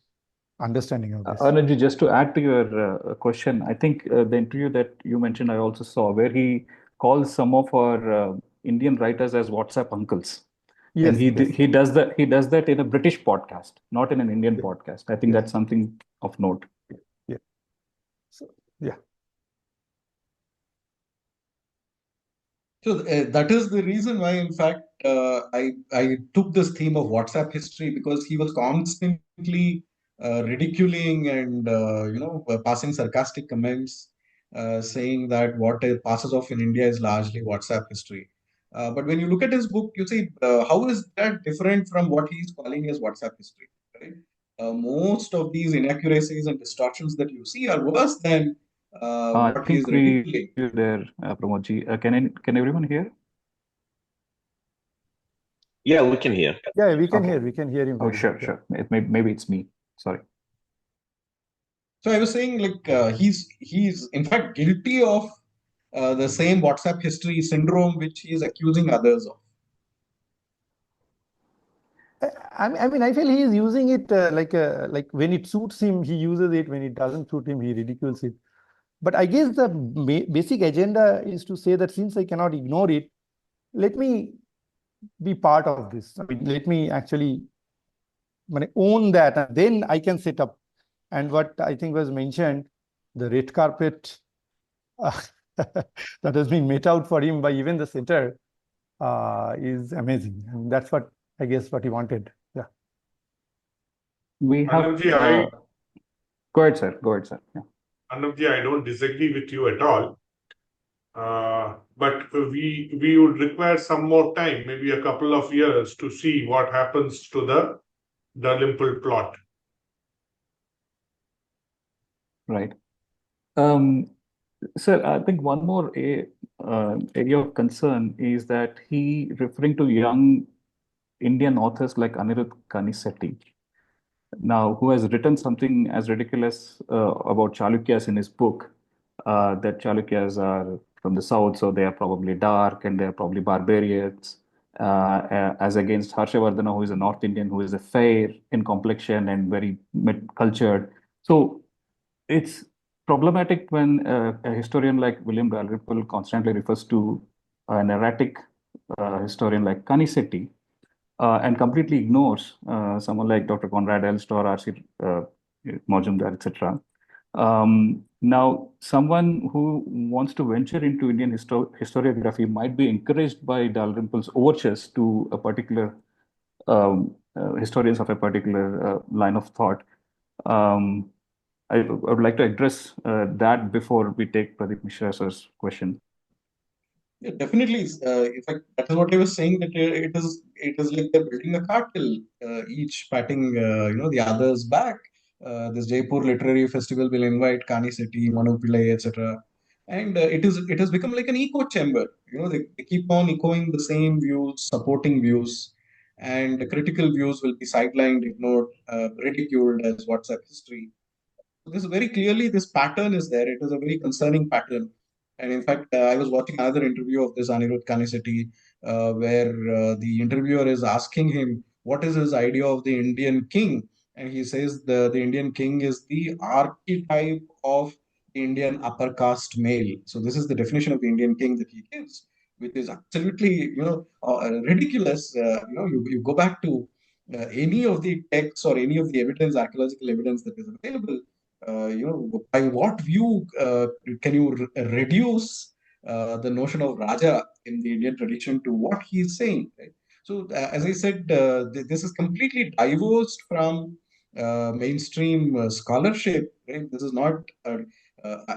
understanding of this. Arnabji, just to add to your question, I think the interview that you mentioned, I also saw where he calls some of our Indian writers as WhatsApp uncles. Yes, and yes. he does that in a British podcast, not in an Indian podcast. I think that's something of note. Yeah. So yeah. So that is the reason why, in fact, I took this theme of WhatsApp history, because he was constantly ridiculing and passing sarcastic comments, saying that what passes off in India is largely WhatsApp history. But when you look at his book, you see how is that different from what he's calling as WhatsApp history, right? Most of these inaccuracies and distortions that you see are worse than I what he is think we ridiculing. there, Pramodji. Can everyone hear? Yeah, we can hear. Yeah, we can Okay. hear. We can hear him. Oh, sure. Maybe it's me. Sorry. So I was saying, like, he's in fact guilty of the same WhatsApp history syndrome which he is accusing others of. I mean, I feel he is using it like when it suits him, he uses it. When it doesn't suit him, he ridicules it. But I guess the basic agenda is to say that since I cannot ignore it, let me be part of this. I mean, let me actually own that, and then I can set up. And what I think was mentioned, the red carpet that has been made out for him by even the center is amazing. And that's what I guess what he wanted. Yeah. We have. Anandji, Go ahead, sir. Yeah. Anandji, I don't disagree with you at all. But we would require some more time, maybe a couple of years, to see what happens to the Dalrymple plot. Right. Sir, I think one more area of concern is that he referring to young Indian authors like Anirudh Kanisetti, now who has written something as ridiculous about Chalukyas in his book, that Chalukyas are from the south, so they are probably dark and they are probably barbarians, as against Harshavardhana, who is a North Indian, who is a fair in complexion and very cultured. So it's problematic when a historian like William Dalrymple constantly refers to an erratic historian like Kanisetti, and completely ignores someone like Dr. Conrad Elst or R.C. Majumdar, etc. Now, someone who wants to venture into Indian historiography might be encouraged by Dalrymple's overtures to a particular historians of a particular line of thought. Um, I would like to address that before we take Pradeep Mishra's question. Yeah, definitely. In fact, that is what I was saying. That it is like they're building a cartel, each patting the others back. This Jaipur Literary Festival will invite Kani City, Manu Pillai, etc. And it has become like an echo chamber. They keep on echoing the same views, supporting views, and the critical views will be sidelined, ignored, ridiculed as WhatsApp history. This very clearly, this pattern is there. It is a very concerning pattern. And in fact, I was watching another interview of this Anirudh Kaniseti, where the interviewer is asking him what is his idea of the Indian king, and he says the Indian king is the archetype of the Indian upper caste male. So this is the definition of the Indian king that he gives, which is absolutely ridiculous. You go back to any of the texts or any of the evidence, archaeological evidence that is available, by what view can you reduce the notion of Raja in the Indian tradition to what he is saying? Right? So, as I said, this is completely divorced from mainstream scholarship. Right? This is not.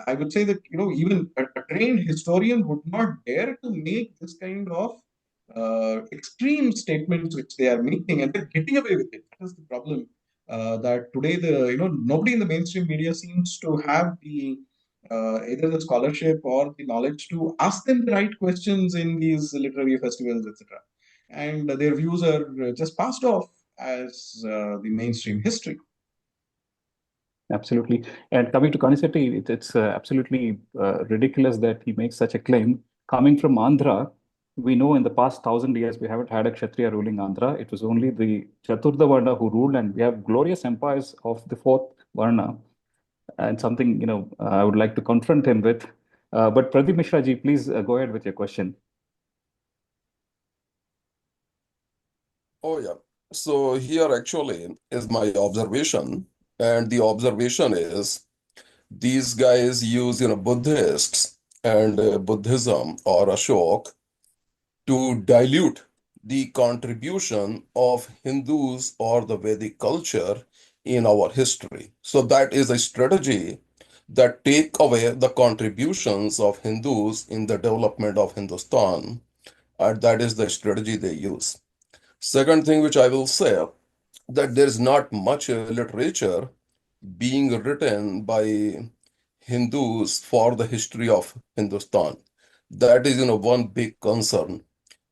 I would say that even a trained historian would not dare to make this kind of extreme statements which they are making, and they're getting away with it. That is the problem, that today nobody in the mainstream media seems to have the either the scholarship or the knowledge to ask them the right questions in these literary festivals, etc. And their views are just passed off as the mainstream history. Absolutely. And coming to Kanisetti, it's absolutely ridiculous that he makes such a claim. Coming from Andhra, we know in the past 1,000 years we haven't had a Kshatriya ruling Andhra. It was only the Chaturtha Varna who ruled, and we have glorious empires of the fourth Varna. And something, I would like to confront him with. But Pradeep Mishra ji, please go ahead with your question. Oh, yeah. So here actually is my observation. And the observation is these guys use, Buddhists and Buddhism or Ashok to dilute the contribution of Hindus or the Vedic culture in our history. So that is a strategy that take away the contributions of Hindus in the development of Hindustan, and that is the strategy they use. Second thing which I will say, that there is not much literature being written by Hindus for the history of Hindustan. That is, one big concern.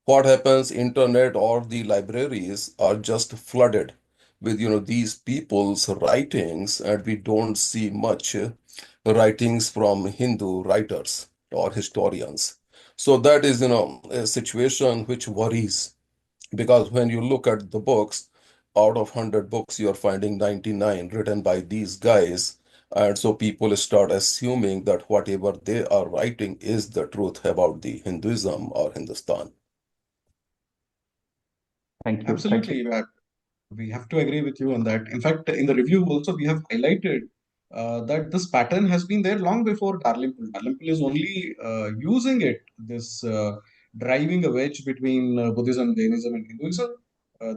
What happens, internet or the libraries are just flooded with, these people's writings, and we don't see much writings from Hindu writers or historians. So that is, a situation which worries, because when you look at the books, out of 100 books, you're finding 99 written by these guys. And so people start assuming that whatever they are writing is the truth about the Hinduism or Hindustan. Thank you. Absolutely. We have to agree with you on that. In fact, in the review also, we have highlighted that this pattern has been there long before Dalrymple. Dalrymple is only using it, this driving a wedge between Buddhism, Jainism, and Hinduism.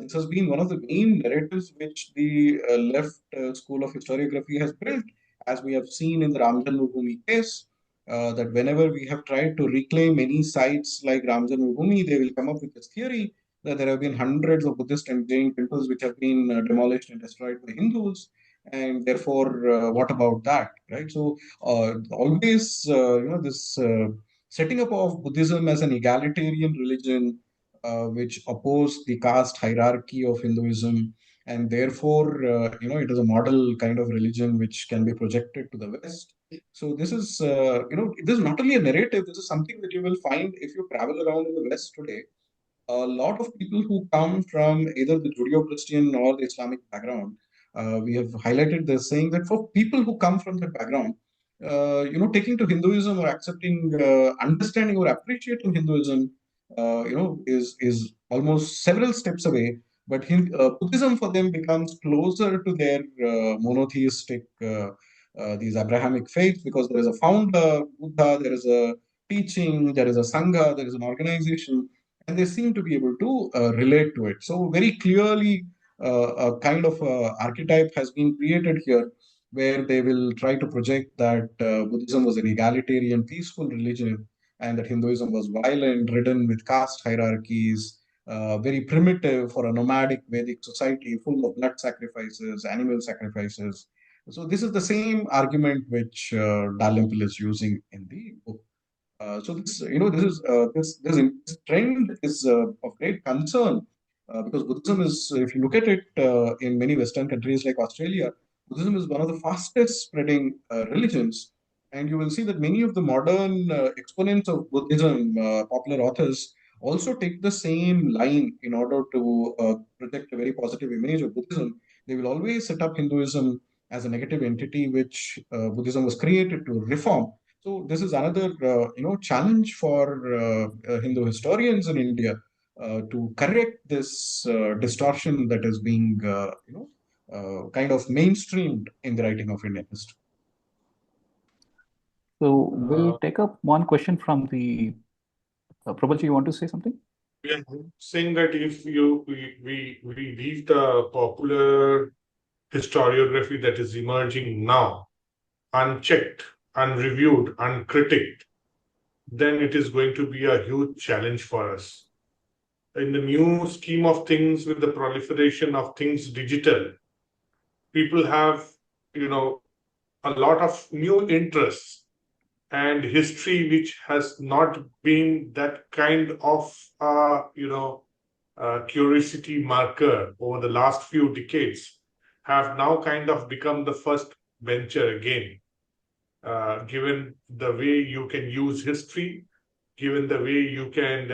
This has been one of the main narratives which the left school of historiography has built, as we have seen in the Ram Janmabhoomi case. That whenever we have tried to reclaim any sites like Ram Janmabhoomi, they will come up with this theory that there have been hundreds of Buddhist and Jain temples which have been demolished and destroyed by Hindus, and therefore, what about that, right? So, always, this setting up of Buddhism as an egalitarian religion, which oppose the caste hierarchy of Hinduism, and therefore, it is a model kind of religion which can be projected to the West. So this is, this is not only a narrative. This is something that you will find if you travel around in the West today. A lot of people who come from either the Judeo-Christian or the Islamic background, we have highlighted this, saying that for people who come from that background, taking to Hinduism or accepting, understanding or appreciating Hinduism, is almost several steps away. But Buddhism for them becomes closer to their monotheistic these Abrahamic faiths, because there is a founder, Buddha, there is a teaching, there is a Sangha, there is an organization, and they seem to be able to relate to it. So, very clearly, a kind of archetype has been created here where they will try to project that Buddhism was an egalitarian, peaceful religion, and that Hinduism was violent, ridden with caste hierarchies, very primitive for a nomadic Vedic society, full of blood sacrifices, animal sacrifices. So this is the same argument which Dalrymple is using in the book. So this, this trend is of great concern because Buddhism is, if you look at it in many Western countries like Australia, Buddhism is one of the fastest spreading religions, and you will see that many of the modern exponents of Buddhism, popular authors, also take the same line in order to project a very positive image of Buddhism. They will always set up Hinduism as a negative entity which Buddhism was created to reform. So this is another, challenge for Hindu historians in India to correct this distortion that is being, kind of mainstreamed in the writing of Indian history. So we'll take up one question from the Prabal, you want to say something? Yeah, saying that if we leave the popular historiography that is emerging now unchecked, unreviewed, uncritiqued, then it is going to be a huge challenge for us. In the new scheme of things, with the proliferation of things digital, people have, a lot of new interests and history which has not been that kind of, curiosity marker over the last few decades have now kind of become the first venture again. Given the way you can use history, given the way you can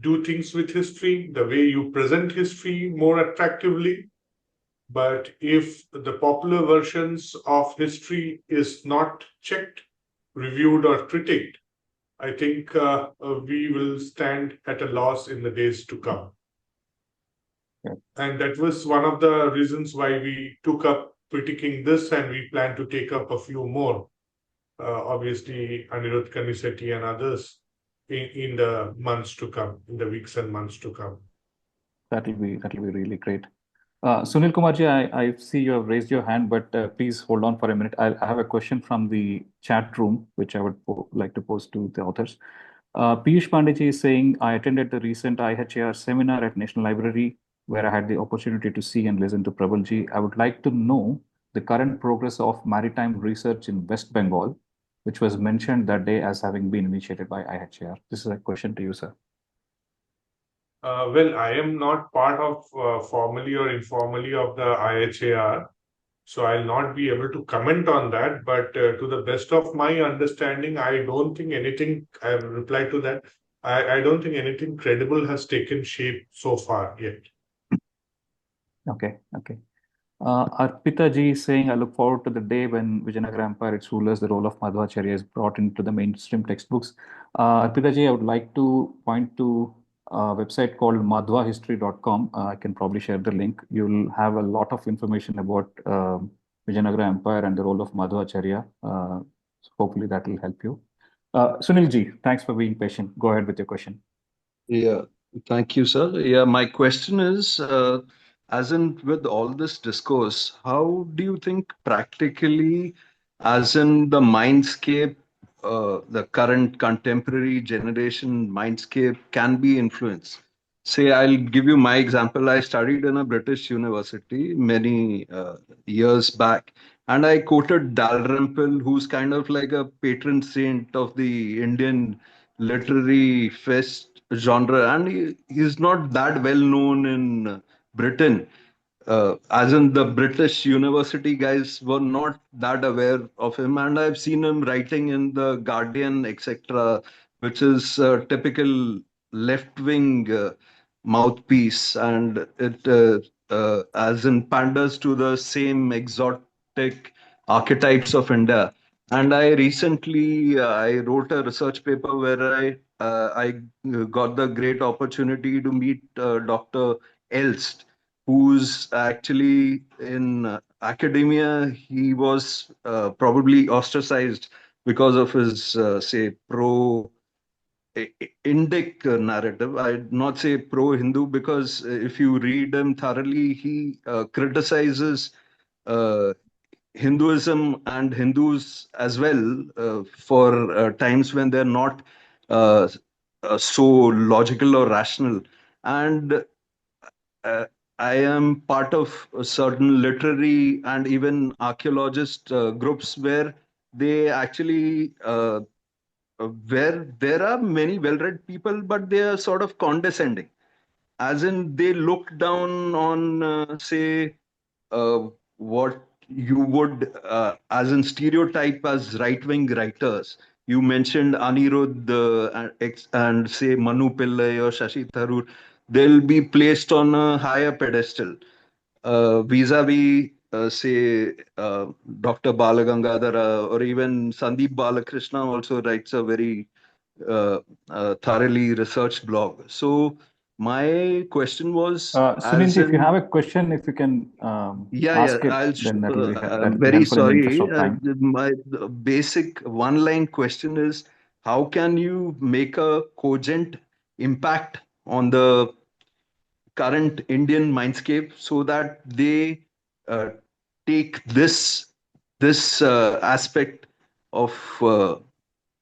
do things with history, the way you present history more attractively. But if the popular versions of history is not checked, reviewed, or critiqued, I think we will stand at a loss in the days to come. Yeah. And that was one of the reasons why we took up critiquing this, and we plan to take up a few more. Obviously, Anirudh Kanisetti and others in the months to come, in the weeks and months to come. That'll be really great. Sunil Kumarji, I see you have raised your hand, but please hold on for a minute. I have a question from the chat room, which I would like to pose to the authors. Piyush Pandeyji is saying, I attended the recent IHAR seminar at National Library, where I had the opportunity to see and listen to Prabalji. I would like to know the current progress of maritime research in West Bengal, which was mentioned that day as having been initiated by IHAR. This is a question to you, sir. Well, I am not part of formally or informally of the IHAR, so I'll not be able to comment on that. But to the best of my understanding, I don't think anything, I have replied to that, I don't think anything credible has taken shape so far yet. Okay. Arpita ji is saying, I look forward to the day when Vijayanagara Empire, its rulers, the role of Madhvacharya is brought into the mainstream textbooks. Arpita ji, I would like to point to a website called madhvahistory.com. I can probably share the link. You'll have a lot of information about Vijayanagara Empire and the role of Madhvacharya. So hopefully that will help you. Sunil ji, thanks for being patient. Go ahead with your question. Yeah, thank you, sir. Yeah, my question is, as in with all this discourse, how do you think practically, as in the mindscape, the current contemporary generation mindscape can be influenced? Say, I'll give you my example. I studied in a British university many years back, and I quoted Dalrymple, who's kind of like a patron saint of the Indian literary fest genre, and he's not that well known in Britain. As in the British university guys were not that aware of him, and I've seen him writing in the Guardian, etc., which is a typical left-wing mouthpiece, and it as in panders to the same exotic archetypes of India. And I recently I wrote a research paper where I got the great opportunity to meet Dr. Elst, who's actually in academia, he was probably ostracized because of his, say, Indic narrative. I'd not say pro-Hindu because if you read him thoroughly, he criticizes uh, Hinduism and Hindus as well for times when they're not uh, so logical or rational. And uh, I am part of certain literary and even archaeologist groups where they actually where there are many well-read people, but they are sort of condescending, as in they look down on, say, what you would, as in stereotype as right-wing writers. You mentioned Anirudh and say Manu Pillai or Shashi Tharoor. They'll be placed on a higher pedestal vis-a-vis, say, Dr. Balagangadhara or even Sandeep Balakrishna also writes a very uh, thoroughly researched blog. So my question was, as Sunilji, if you have in, a question, if you can yeah, ask it, I'll. then that I'm will be very helpful in the interest sorry. of time. My basic one-line question is, how can you make a cogent impact on the current Indian mindscape so that they uh, take this aspect of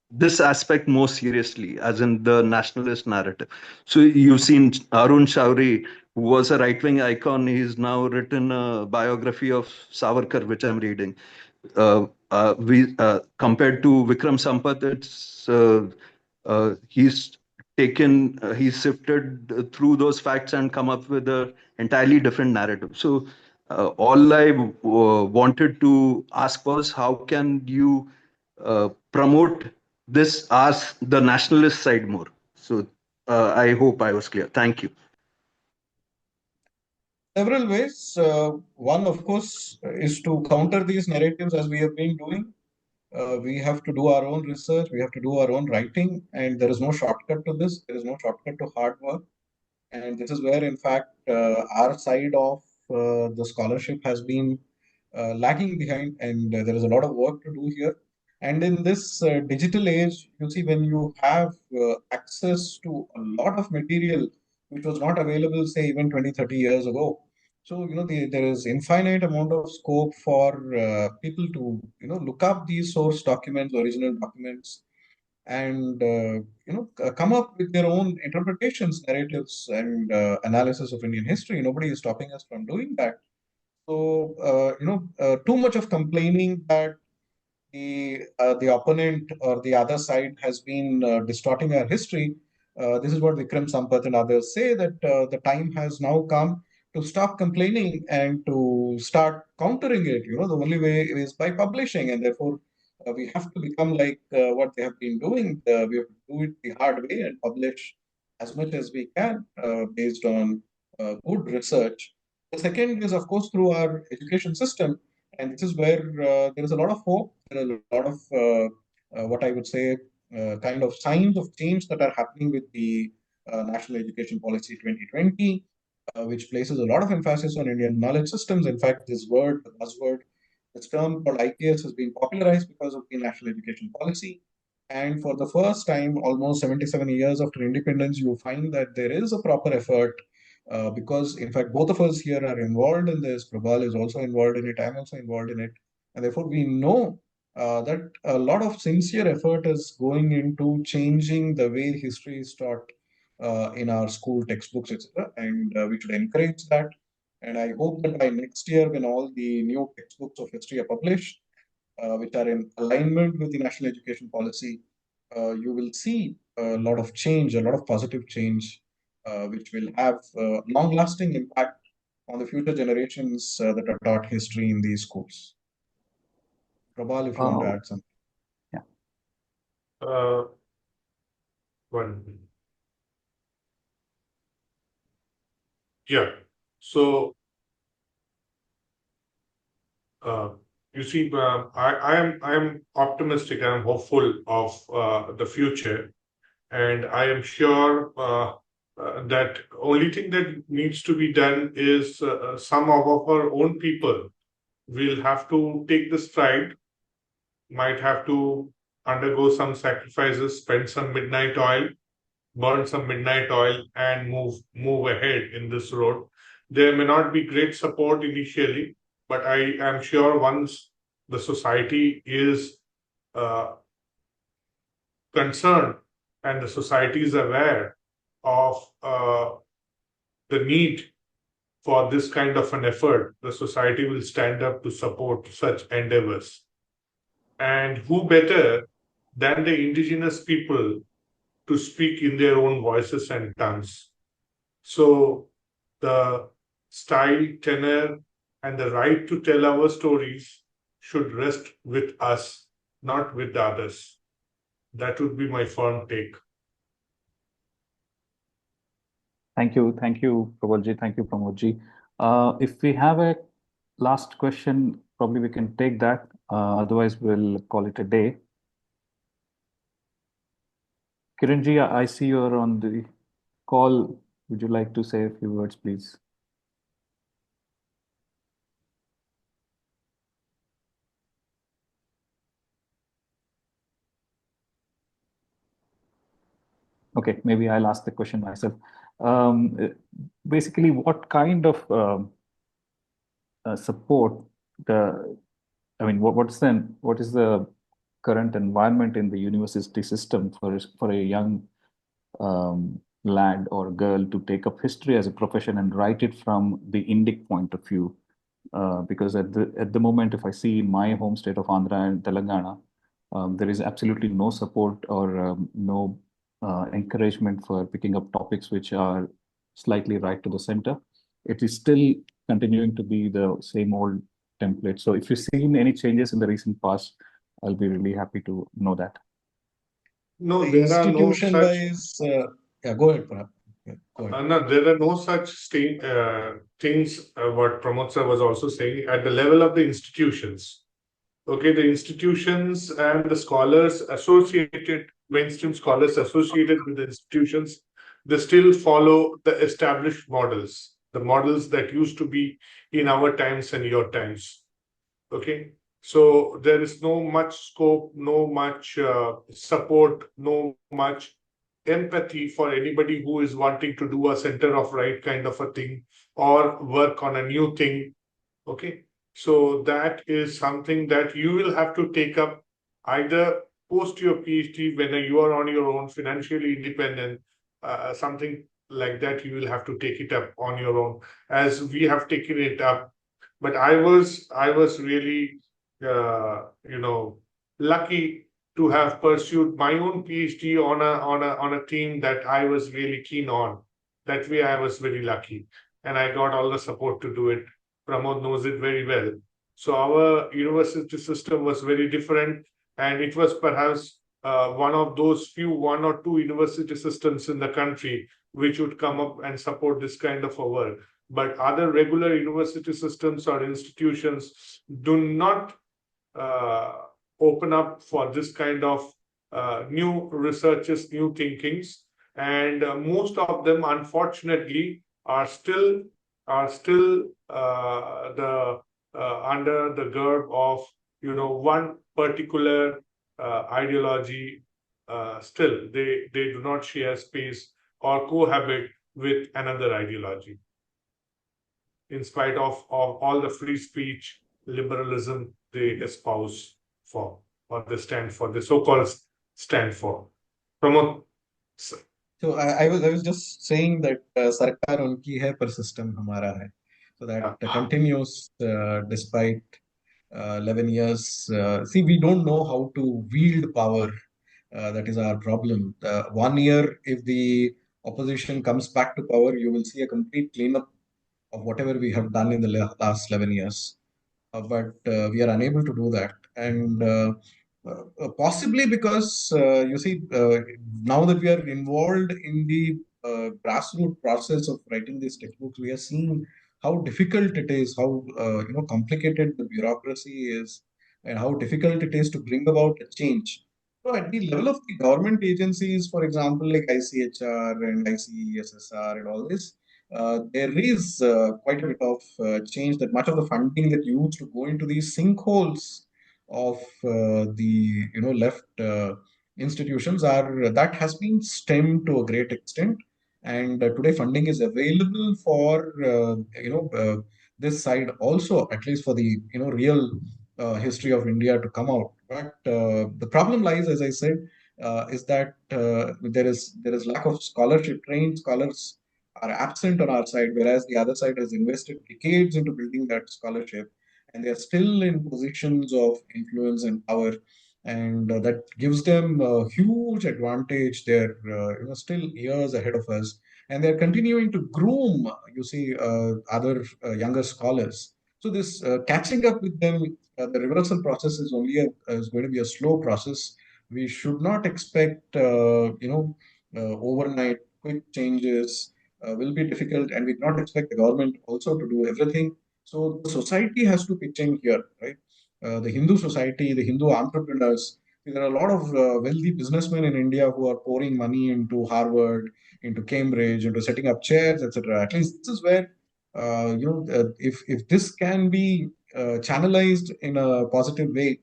this aspect more seriously, as in the nationalist narrative. So you've seen Arun Shauri, who was a right-wing icon. He's now written a biography of Savarkar, which I'm reading. We Compared to Vikram Sampath, he's sifted through those facts and come up with a entirely different narrative. So all I wanted to ask was, how can you promote this as the nationalist side more? So I hope I was clear. Thank you. Several ways. One, of course, is to counter these narratives as we have been doing. We have to do our own research, we have to do our own writing, and there is no shortcut to this. There is no shortcut to hard work. And this is where, in fact, our side of the scholarship has been lagging behind, and there is a lot of work to do here. And in this digital age, you see, when you have access to a lot of material which was not available, say, even 20, 30 years ago. So, there is infinite amount of scope for people to, look up these source documents, original documents, and come up with their own interpretations, narratives, and analysis of Indian history. Nobody is stopping us from doing that. So too much of complaining that the opponent or the other side has been distorting our history. This is what Vikram Sampath and others say, that the time has now come to stop complaining and to start countering it. The only way is by publishing, and therefore we have to become like what they have been doing. We have to do it the hard way and publish as much as we can based on good research. The second is, of course, through our education system, and this is where there is a lot of hope. There are a lot of what I would say kind of signs of change that are happening with the National Education Policy 2020, which places a lot of emphasis on Indian knowledge systems. In fact, this word, the buzzword, this term called IKS has been popularized because of the National Education Policy. And for the first time, almost 77 years after independence, you find that there is a proper effort because, in fact, both of us here are involved in this. Prabal is also involved in it. I'm also involved in it. And therefore, we know that a lot of sincere effort is going into changing the way history is taught in our school textbooks, etc. And we should encourage that. And I hope that by next year, when all the new textbooks of history are published, which are in alignment with the national education policy, you will see a lot of change, a lot of positive change, which will have long-lasting impact on the future generations that are taught history in these schools. Prabal, if you want to add something. Yeah. One. Yeah. So, you see, I am optimistic. I am hopeful of the future, and I am sure that only thing that needs to be done is some of our own people will have to take the stride, might have to undergo some sacrifices, spend some midnight oil, burn some midnight oil, and move ahead in this road. There may not be great support initially, but I am sure once the society is concerned and the society is aware of the need for this kind of an effort, the society will stand up to support such endeavors. And who better than the indigenous people to speak in their own voices and tongues? So the style, tenor, and the right to tell our stories should rest with us, not with the others. That would be my firm take. Thank you, Prabhalji. Thank you, Pramodji. If we have a last question, probably we can take that. Otherwise, we'll call it a day. Kiranji, I see you're on the call. Would you like to say a few words, please? Okay, maybe I'll ask the question myself. Basically, what kind of support what is the current environment in the university system for a young lad or girl to take up history as a profession and write it from the Indic point of view? Because at the moment, if I see in my home state of Andhra and Telangana, there is absolutely no support or no encouragement for picking up topics which are slightly right to the center. It is still continuing to be the same old template. So if you've seen any changes in the recent past, I'll be really happy to know that. No, there are no such. Institution-wise, yeah, go ahead, Pranab. Yeah, go ahead. No, there are no such things. What Pramod sir was also saying at the level of the institutions. Okay, the institutions and the scholars associated, mainstream scholars associated with the institutions, they still follow the established models, the models that used to be in our times and your times. Okay, so there is no much scope, no much support, no much empathy for anybody who is wanting to do a center of right kind of a thing or work on a new thing. Okay, so that is something that you will have to take up either post your PhD when you are on your own, financially independent, something like that. You will have to take it up on your own, as we have taken it up. But I was really lucky to have pursued my own PhD on a theme that I was really keen on. That way, I was very lucky, and I got all the support to do it. Pramod knows it very well. So our university system was very different, and it was perhaps one of those few one or two university systems in the country which would come up and support this kind of a work. But other regular university systems or institutions do not open up for this kind of new researches, new thinkings, and most of them, unfortunately, are still under the garb of one particular ideology. Still, they do not share space or cohabit with another ideology, in spite of all the free speech liberalism they espouse for, or they stand for, the so-called stand for. Pramod. So I was just saying that sarkar unki hai par system hamara hai. So that continues despite 11 years. See, we don't know how to wield power. That is our problem. 1 year, if the opposition comes back to power, you will see a complete cleanup of whatever we have done in the last 11 years. But we are unable to do that. And possibly because, you see, now that we are involved in the grassroots process of writing these textbooks, we are seeing how difficult it is, how complicated the bureaucracy is, and how difficult it is to bring about a change. So at the level of the government agencies, for example, like ICHR and ICSSR and all this, there is quite a bit of change, that much of the funding that used to go into these sinkholes of the left institutions are that has been stemmed to a great extent, and today funding is available for this side also, at least for the real history of India to come out. But the problem lies, as I said, is that there is lack of scholarship. Trained scholars are absent on our side, whereas the other side has invested decades into building that scholarship, and they are still in positions of influence and power, and that gives them a huge advantage. They're still years ahead of us, and they're continuing to groom, other younger scholars. So this catching up with them, the reversal process is is going to be a slow process. We should not expect overnight quick changes. Will be difficult, and we not expect the government also to do everything. So the society has to pitch in here, right? The Hindu society, the Hindu entrepreneurs. There are a lot of wealthy businessmen in India who are pouring money into Harvard, into Cambridge, into setting up chairs, etc. At least this is where if this can be channelized in a positive way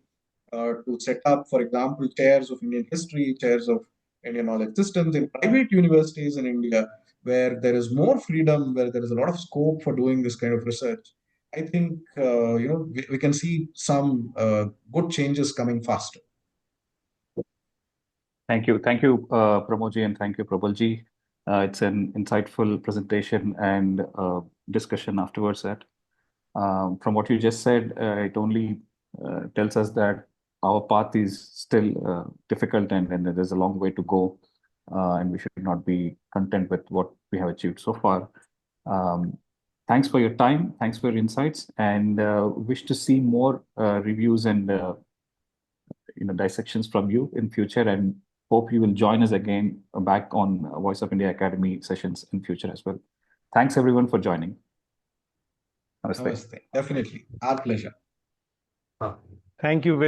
to set up, for example, chairs of Indian history, chairs of Indian knowledge systems in private universities in India, where there is more freedom, where there is a lot of scope for doing this kind of research. I think we can see some good changes coming faster. Thank you. Thank you, Pramodji, and thank you, Prabhalji. It's an insightful presentation and discussion afterwards. From what you just said, it only tells us that our path is still difficult, and there's a long way to go, and we should not be content with what we have achieved so far. Thanks for your time. Thanks for your insights, and wish to see more reviews and dissections from you in future, and hope you will join us again back on Voice of India Academy sessions in future as well. Thanks everyone for joining. Namaste. Namaste. Definitely. Our pleasure. Huh. Thank you very